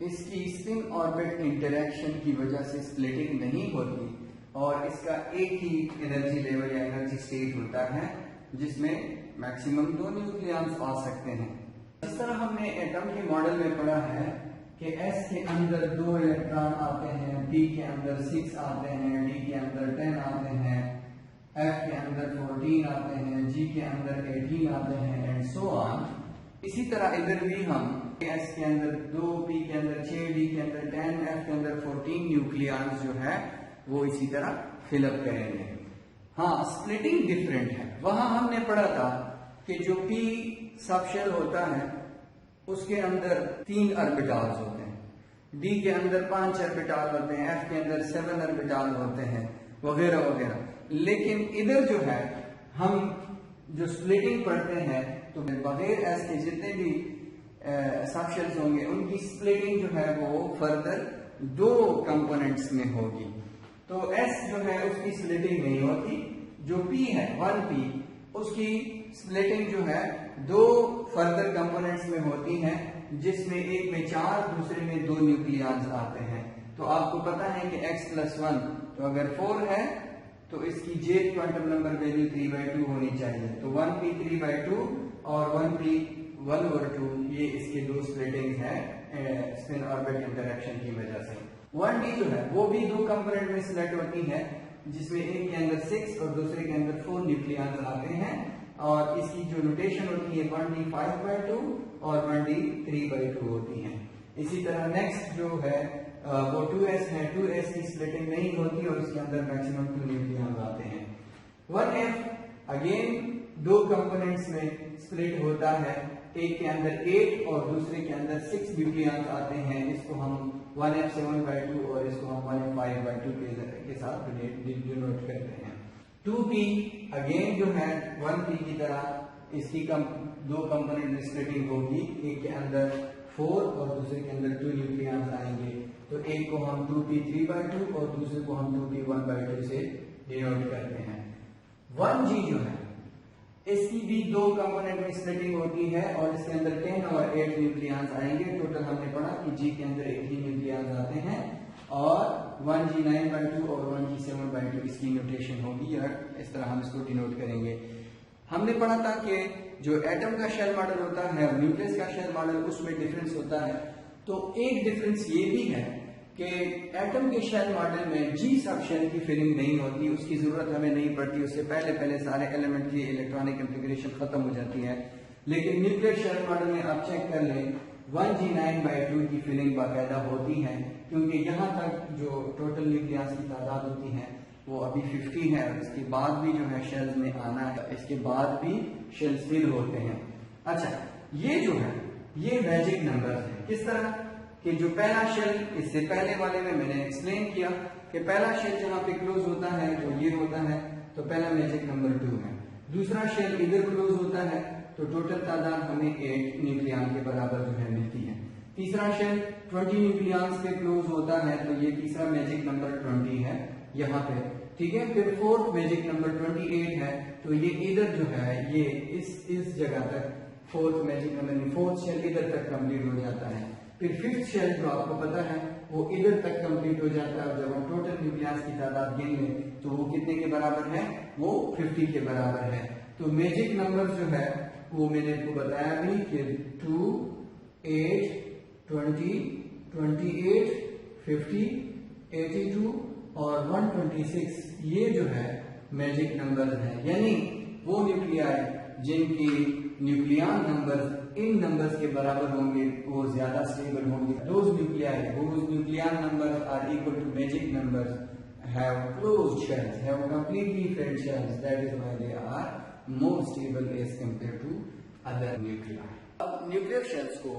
इसकी स्पिन ऑर्बिट इंटरेक्शन की वजह से स्प्लिटिंग नहीं होती और इसका एक ही एनर्जी लेवल या एनर्जी स्टेट होता है जिसमें मैक्सिमम 2 न्यूक्लियॉन्स आ सकते हैं। इस तरह हमने एटम के मॉडल में पढ़ा है कि s के अंदर 2 इलेक्ट्रॉन आते हैं, p के अंदर 6 आते हैं, d के अंदर 10 आते हैं, f के अंदर 14 आते हैं, g के अंदर 18 आते हैं एंड सो ऑन। इसी तरह इधर भी हम s के अंदर 2, p के अंदर 6, d के अंदर 10, f के अंदर 14 न्यूक्लियॉन्स जो है वो इसी तरह फिलअप करेंगे। हाँ, स्प्लिटिंग डिफरेंट है। वहां हमने पढ़ा था कि जो p सबशेल होता है उसके अंदर 3 ऑर्बिटल्स होते हैं, d के अंदर 5 ऑर्बिटल होते हैं, f के अंदर 7 ऑर्बिटल होते हैं वगैरह वगैरह। लेकिन इधर जो है हम जो स्प्लिटिंग पढ़ते हैं तो बगैर s के जितने भी सबशेल्स होंगे उनकी स्प्लिटिंग जो है वो फर्दर 2 कंपोनेंट्स में होगी। तो s जो है उसकी स्प्लिटिंग नहीं होती। जो p है 1p उसकी स्प्लिटिंग जो है 2 फर्दर कंपोनेंट्स में होती है जिसमें एक में 4 दूसरे में 2 न्यूक्लियॉन्स आते हैं। तो आपको पता है कि x+1 तो अगर 4 है तो इसकी jth क्वांटम नंबर वैल्यू 3/2 होनी चाहिए। तो 1p 3/2 और 1p 1/2 ये इसके 2 स्प्लिटिंग है स्पिन ऑर्बिट इंटरेक्शन की वजह से। 1d जो है वो भी 2 कंपोनेंट में सिलेक्ट होती है जिसमें एक के अंदर 6 और दूसरे के अंदर 4 न्यूक्लियॉन्स आते हैं और इसकी जो नोटेशन होती है 1d 5/2 और 1d 3/2 होती है। इसी तरह नेक्स्ट जो है वो 2s है। 2s की स्प्लिटिंग नहीं होती और उसके अंदर मैक्सिमम 2 न्यूक्लियॉन्स आते हैं। 1f अगेन 2 कंपोनेंट्स में स्प्लिट होता है, एक के अंदर 8 और दूसरे के अंदर 6 न्यूक्लियॉन्स आते हैं। इसको हम 1f7/2 और इसको हम 1f5/2 के साथ डिनोट करते हैं। 2p अगेन जो है 1p की तरह इसकी 2 कंपोनेंट में स्प्लिटिंग होगी, एक के अंदर 4 और दूसरे के अंदर 2 न्यूक्लियॉन्स आएंगे। तो एक को हम 2p 3/2 और दूसरे को हम 2p 1/2 से डिनोट करते हैं। 1g जो है इसकी भी 2 कंपोनेंट में स्प्लिटिंग होती है और इसके अंदर 10 और 8 न्यूक्लियॉन्स आएंगे। टोटल हमने पढ़ा कि g के अंदर 18 न्यूक्लियॉन्स आते हैं और 1g 9/2 और 1g 7/2 इसकी नोटेशन होगी या इस तरह हम इसको डिनोट करेंगे। हमने पढ़ा था कि जो एटम का शेल मॉडल होता है और न्यूक्लियस का शेल मॉडल उसमें डिफरेंस होता है। तो एक डिफरेंस ये भी है कि एटम के शेल मॉडल में g सबशेल की फिलिंग नहीं होती, उसकी जरूरत हमें नहीं पड़ती, उससे पहले सारे एलिमेंट की इलेक्ट्रॉनिक कॉन्फ़िगरेशन खत्म हो जाती है। लेकिन न्यूक्लियर शेल मॉडल में आप चेक कर लें 1g 9/2 की फिलिंग बाकायदा होती है क्योंकि यहाँ तक जो टोटल न्यूक्लियस की तादाद होती है वो अभी 50 है और इसके बाद भी जो है शेल्स में आना है, इसके बाद भी शेल्स फिल होते हैं। अच्छा, ये जो है ये मैजिक नंबर है। किस तरह कि जो पहला शेल इससे पहले वाले में मैंने एक्सप्लेन किया कि पहला शेल जहां पे क्लोज होता है तो ये होता है, तो पहला मैजिक नंबर 2 है। दूसरा शेल इधर क्लोज होता है तो टोटल तादाद हमें 8 न्यूक्लियॉन के बराबर जो है मिलती है। तीसरा शेल 20 न्यूक्लियॉन्स पे क्लोज होता है तो ये तीसरा मैजिक नंबर 20 है यहाँ पे, ठीक है। फिर फोर्थ मैजिक नंबर 28 है तो ये इधर जो है ये इस जगह तक fourth magic number fourth shell इधर तक कंप्लीट हो जाता है। फिर फिफ्थ शेल जो आपको पता है वो इधर तक कंप्लीट हो जाता है। जब हम टोटल न्यूक्लियस की तादाद गिन लें तो वो कितने के बराबर है, वो 50 के बराबर है। तो मैजिक नंबर जो है वो मैंने आपको बताया भी कि 2, 8, 20, 28, 50, 82 और 126 ये जो है मैजिक नंबर है, यानी वो न्यूक्लियाई जिनकी न्यूक्लियन नंबर्स इन नंबर्स के बराबर होंगे, वो ज्यादा स्टेबल होंगे। Those nucleon numbers are equal to magic numbers have closed shells, have completely filled shells, that is why they are more stable as compare to other nuclei. अब nuclear shells को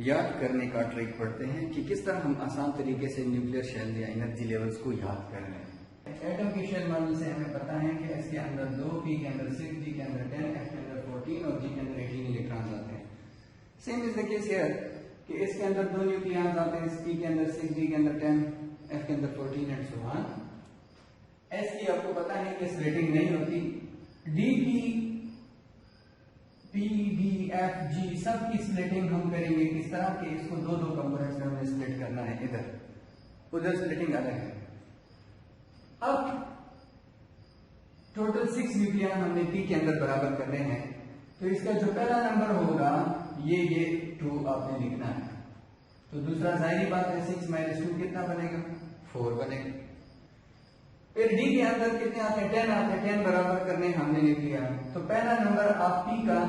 याद करने का ट्रिक पढ़ते हैं कि किस तरह हम आसान तरीके से न्यूक्लियर शेल या एनर्जी लेवल्स को याद कर लें। एटम के शेल मॉडल से हमें पता है कि इसके अंदर 2, पी के अंदर 6, डी के अंदर 10, एफ के अंदर 14 और जी के अंदर 18 इलेक्ट्रॉन्स आते हैं। Same is the case here कि इसके अंदर 2 न्यूक्लियॉन्स आते हैं, पी के अंदर 6, डी के अंदर 10, एफ के अंदर 14 एंड सो ऑन। एस की आपको पता है कि स्प्लिटिंग नहीं होती, डी की पी डी एफ जी सब की स्प्लिटिंग हम करेंगे किस तरह कि इसको 2-2 कंपोनेंट्स में हमें स्प्लिट करना है, इधर उधर स्प्लिटिंग अलग है। अब टोटल 6 न्यूक्लियन हमने पी के अंदर बराबर करने हैं, तो इसका जो पहला नंबर होगा ये 2 आपने लिखना है। तो दूसरा जाहिर बात है 6 - 2 कितना बनेगा, 4 बनेगा। फिर डी के अंदर कितने आते हैं, 10 आते हैं, 10 बराबर करने हमने लिख लिया। तो पहला नंबर आप पी का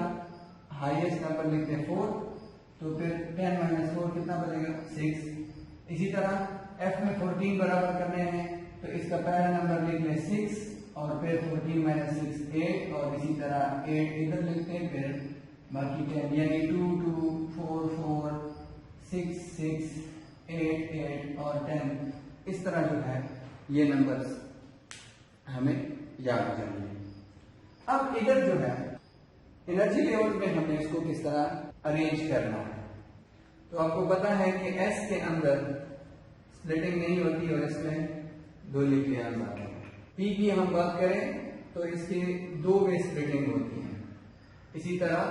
हाईएस्ट नंबर लिखते हैं 4, तो फिर 10 - 4 कितना बनेगा, 6। इसी तरह एफ में 14 बराबर करने हैं, तो इसका पहला नंबर लिख लें 6 और फिर 14 - 6 8 और इसी तरह 8 इधर लिखते हैं, फिर बाकी 10 यानी 2 2 4 4 6 6 8 8 और 10। इस तरह जो है ये नंबर्स हमें याद करनी है। अब इधर जो है एनर्जी लेवल में हमें इसको किस तरह अरेंज करना है, तो आपको पता है कि एस के अंदर स्प्लिटिंग नहीं होती और इसमें 2 न्यूक्लियॉन्स आते हैं। पी की हम बात करें तो इसके 2 वे स्प्लिटिंग होती है। इसी तरह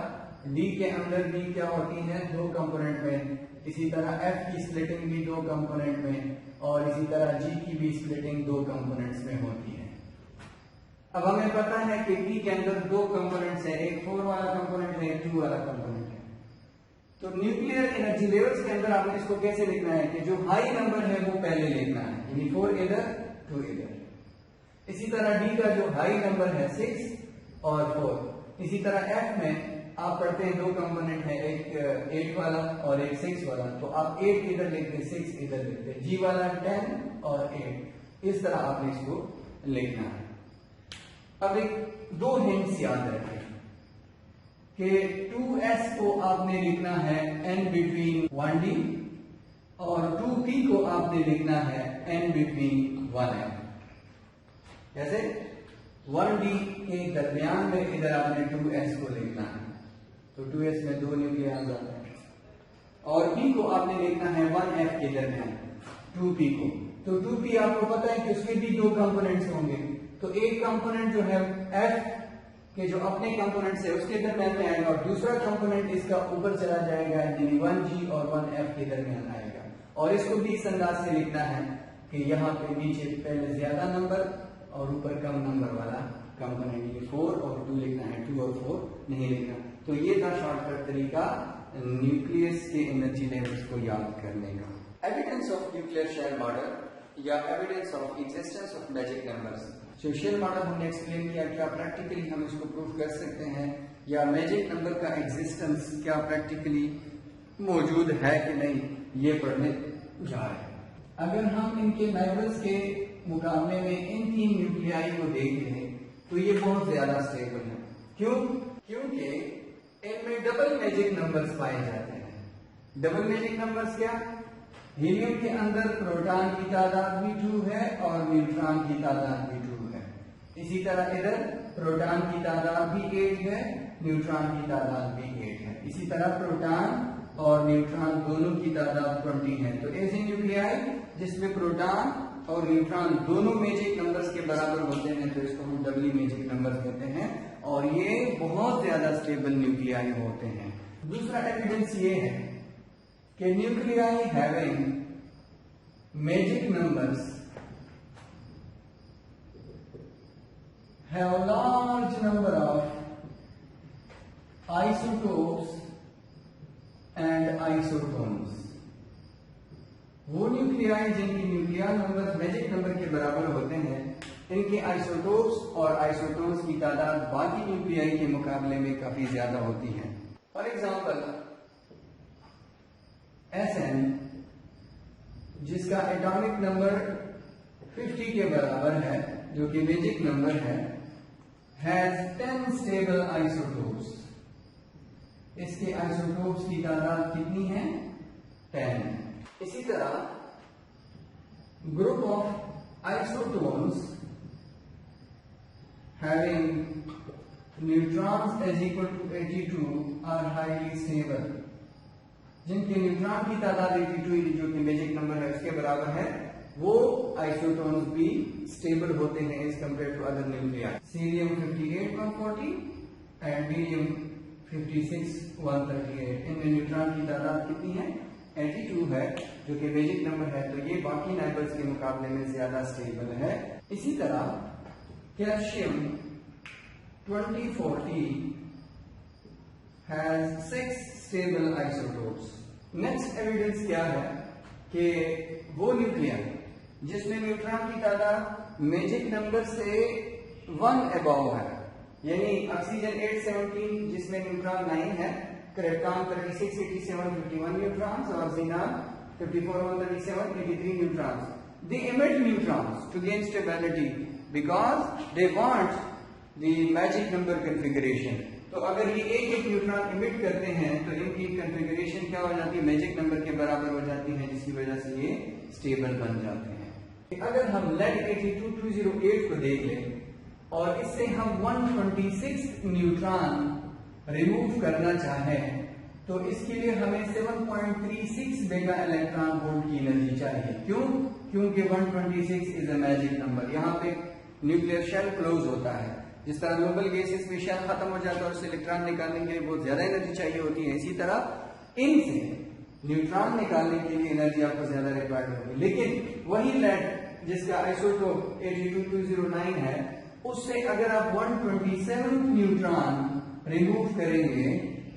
डी के अंदर भी क्या होती है, 2 कंपोनेंट में। इसी तरह एफ की स्प्लिटिंग भी 2 कंपोनेंट में और इसी तरह जी की भी स्प्लिटिंग 2 कंपोनेंट्स में होती है। अब हमें पता है कि पी के अंदर 2 कंपोनेंट्स है, एक 4 वाला कंपोनेंट है, एक 2 वाला कंपोनेंट है। तो न्यूक्लियर एनर्जी लेवल्स के अंदर आपने इसको कैसे लिखना है कि जो हाई नंबर है वो पहले लिखना है, यानी 4 इधर 2 इधर। इसी तरह डी का जो हाई नंबर है 6 और 4। इसी तरह एफ में आप पढ़ते हैं 2 कंपोनेंट है, एक 8 वाला और एक 6 वाला, तो आप 8 इधर लिखते 6 इधर लिखते, जी वाला 10 और 8। इस तरह आपने इसको लिखना है। अब एक 2 हिंट्स याद रखें कि 2s को आपने लिखना है n बिटवीन 1d और 2p को आपने लिखना है n बिटवीन 1m। जैसे 1d के दरमियान में इधर आपने 2s को लिखना है, तो 2s में 2 न्यूक्लियॉन्स आते हैं और p को आपने लिखना है 1f के दरमियान 2p को। तो 2p आपको पता है कि उसके भी 2 कंपोनेंट्स होंगे, तो एक कंपोनेंट जो है F के जो अपने कंपोनेंट है उसके दरमियान में आएगा और दूसरा कंपोनेंट इसका ऊपर चला जाएगा, यानी 1G और 1F के दरमियान आएगा। और इसको भी इस अंदाज से लिखना है कि यहाँ पे नीचे पहले ज्यादा नंबर और ऊपर कम नंबर वाला कंपोनेंट, ये 4 और 2 लिखना है, 2 और 4 नहीं लिखना। तो ये था शॉर्टकट तरीका न्यूक्लियस के एनर्जी लेवल्स को याद करने का। Evidence of nuclear shell model या evidence of existence of magic numbers. जो शेल मॉडल हमने एक्सप्लेन किया, क्या प्रैक्टिकली हम इसको प्रूव कर सकते हैं या मैजिक नंबर का एग्जिस्टेंस क्या प्रैक्टिकली मौजूद है कि नहीं, ये पढ़ने जा रहे हैं। अगर हम इनके लेवल्स के मुकाबले में इन 3 न्यूक्लियाई को देखें तो ये बहुत ज्यादा स्टेबल है। क्यों? क्योंकि इनमें डबल मैजिक नंबर्स पाए जाते हैं। डबल मैजिक नंबर्स क्या? हीलियम के अंदर प्रोटॉन की तादाद भी 2 है और न्यूट्रॉन की तादाद भी 2 है। इसी तरह इधर प्रोटॉन की तादाद भी 8 है, न्यूट्रॉन की तादाद भी 8 है। इसी तरह प्रोटॉन और न्यूट्रॉन दोनों की तादाद 20 है। तो ऐसे न्यूक्लियाई जिसमें प्रोटॉन और न्यूट्रॉन दोनों मैजिक नंबर्स के बराबर होते हैं तो इसको हम डबली मैजिक नंबर्स कहते हैं और ये बहुत ज्यादा स्टेबल न्यूक्लियाई होते हैं। दूसरा एविडेंस ये है कि nuclei having magic numbers have a large number of isotopes and isotones। वो न्यूक्लियाई जिनकी न्यूक्लियर नंबर मैजिक नंबर के बराबर होते हैं इनके आइसोटोप्स और आइसोटोन्स की तादाद बाकी न्यूक्लियाई के मुकाबले में काफी ज्यादा होती है। फॉर एग्जाम्पल Sn, जिसका एटॉमिक नंबर 50 के बराबर है, जो कि मैजिक नंबर है, हैज 10 स्टेबल आइसोटोप्स। इसके आइसोटोप्स की तादाद कितनी है? 10। इसी तरह group of isotones having neutrons as equal to 82 are highly stable। जिनके न्यूट्रॉन की तादाद 82 जो कि मैजिक नंबर है उसके बराबर है, वो आइसोटोन्स भी स्टेबल होते हैं as compare to other nuclei. Cerium 58 140 and barium 56 138। इनमें न्यूट्रॉन की तादाद कितनी है? 82 है, जो कि मैजिक नंबर है, तो ये बाकी नंबर्स के मुकाबले में ज्यादा स्टेबल है। इसी तरह calcium 2040 has 6 stable isotopes। Next evidence क्या है कि वो न्यूक्लियन जिसमें न्यूट्रॉन की तादाद मैजिक नंबर से 1 अबव है, यानी ऑक्सीजन 817 जिसमें न्यूट्रॉन 9 है, क्रिप्टॉन 36 87 51 न्यूट्रॉन्स और xenon 54 137 83 neutrons. They emit neutrons to gain stability because they want the magic number configuration। तो अगर ये एक एक न्यूट्रॉन इमिट करते हैं तो इनकी कन्फिगरेशन क्या हो जाती है? मैजिक नंबर के बराबर हो जाती है, जिसकी वजह से ये स्टेबल बन जाते हैं। अगर हम लेड 82208 को देख लें और इससे हम 126 न्यूट्रॉन रिमूव करना चाहें तो इसके लिए हमें 7.36 मेगा इलेक्ट्रॉन वोल्ट की एनर्जी चाहिए। क्यों? क्योंकि 126 इज अ मैजिक नंबर। यहाँ पे न्यूक्लियर शेल क्लोज होता है, जिस तरह नोबल गैसेस में शेल खत्म हो जाता है और उससे इलेक्ट्रॉन निकालने के लिए बहुत ज्यादा एनर्जी चाहिए होती है, इसी तरह इनसे न्यूट्रॉन निकालने के लिए एनर्जी आपको ज्यादा रिक्वायर्ड होगी। लेकिन वही लेड जिसका आइसोटोप 82209 है, उससे अगर आप 127 न्यूट्रॉन रिमूव करेंगे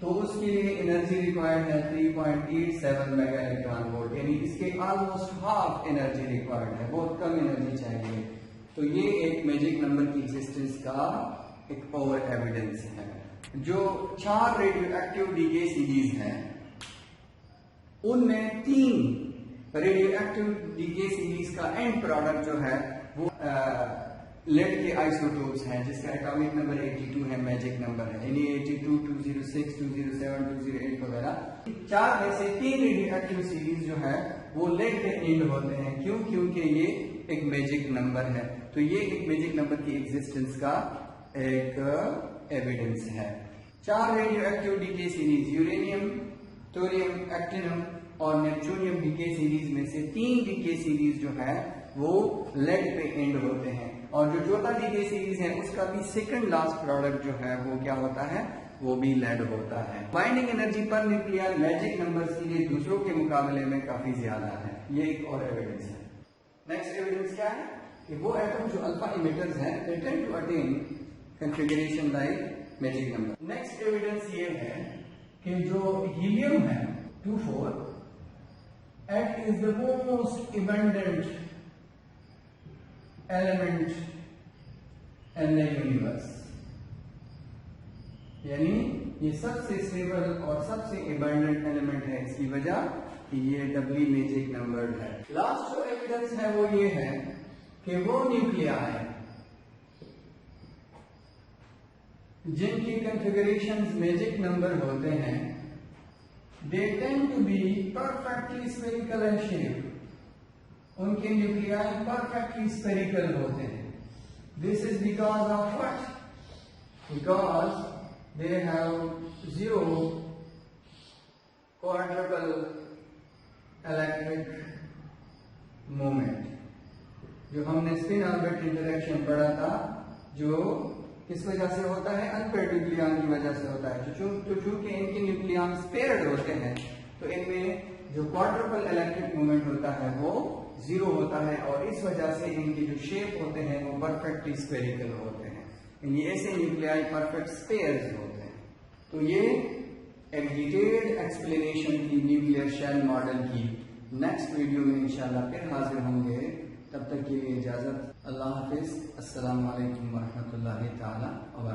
तो उसके लिए एनर्जी रिक्वायर्ड है 3.87 मेगा इलेक्ट्रॉन वोल्ट, यानी इसके ऑलमोस्ट हाफ एनर्जी रिक्वायर्ड है, बहुत कम एनर्जी चाहिए। तो ये एक मैजिक नंबर की एग्जिस्टेंस का एक और एविडेंस है। जो 4 रेडियो एक्टिव डीके सीरीज हैं उनमें 3 रेडियो एक्टिव डीके सीरीज का एंड प्रोडक्ट जो है वो लेड के आइसोटोप्स हैं, जिसका एटॉमिक नंबर 82 है, मैजिक नंबर है, यानी 82 206 207 208 वगैरह। 4 में से 3 रेडियो एक्टिव सीरीज जो है वो लेड के एंड होते हैं। क्यों? क्योंकि ये एक मैजिक नंबर है। तो ये एक मैजिक नंबर की एग्जिस्टेंस का एक एविडेंस है। 4 radioactive decay series uranium, thorium, actinium और नेपच्यूनियम डीके सीरीज में से 3 डीके सीरीज जो है वो लेड पे एंड होते हैं, और जो चौथा डीके सीरीज है उसका भी सेकंड लास्ट प्रोडक्ट जो है वो क्या होता है? वो भी लेड होता है। बाइंडिंग एनर्जी पर न्यूक्लियर मैजिक नंबर्स के लिए दूसरों के मुकाबले में काफी ज्यादा है। ये एक और एविडेंस है। नेक्स्ट एविडेंस क्या है कि वो एटम जो अल्फा इमिटर्स हैं they tend to attain configuration like magic number. Next evidence ये है कि जो हीलियम है 24 it is the most abundant element in the universe, यानी ये सबसे स्टेबल और सबसे एबंडेंट एलिमेंट है। इसकी वजह कि ये डबली मैजिक नंबर है। लास्ट जो एविडेंस है वो ये है कि वो न्यूक्लियाई जिनकी कॉन्फ़िगरेशंस मैजिक नंबर होते हैं they tend to be perfectly spherical in shape। उनके न्यूक्लियाई परफेक्टली स्फेरिकल होते हैं। This is because of what? Because they have 0 quadruple electric moment। जो हमने स्पिन ऑर्बिट इंटरेक्शन पढ़ा था, जो किस वजह से होता है? अनपेयर्ड न्यूक्लियन की वजह से होता है। तो चूंकि इनके न्यूक्लियन पेयर्ड होते हैं तो इनमें जो क्वाड्रुपल इलेक्ट्रिक मूवमेंट होता है वो 0 होता है, और इस वजह से इनकी जो शेप होते हैं वो परफेक्टली स्फेरिकल होते हैं। यानी ऐसे न्यूक्लियाई परफेक्ट स्फेयर्स होते हैं। तो ये एक डिटेल्ड एक्सप्लेनेशन थी न्यूक्लियर शेल मॉडल की। नेक्स्ट वीडियो में इंशाल्लाह फिर हाजिर होंगे, तब तक के लिए इजाजत। अल्लाह हाफिज़। अस्सलामु अलैकुम वरहमतुल्लाहि ताला व बरकातहू।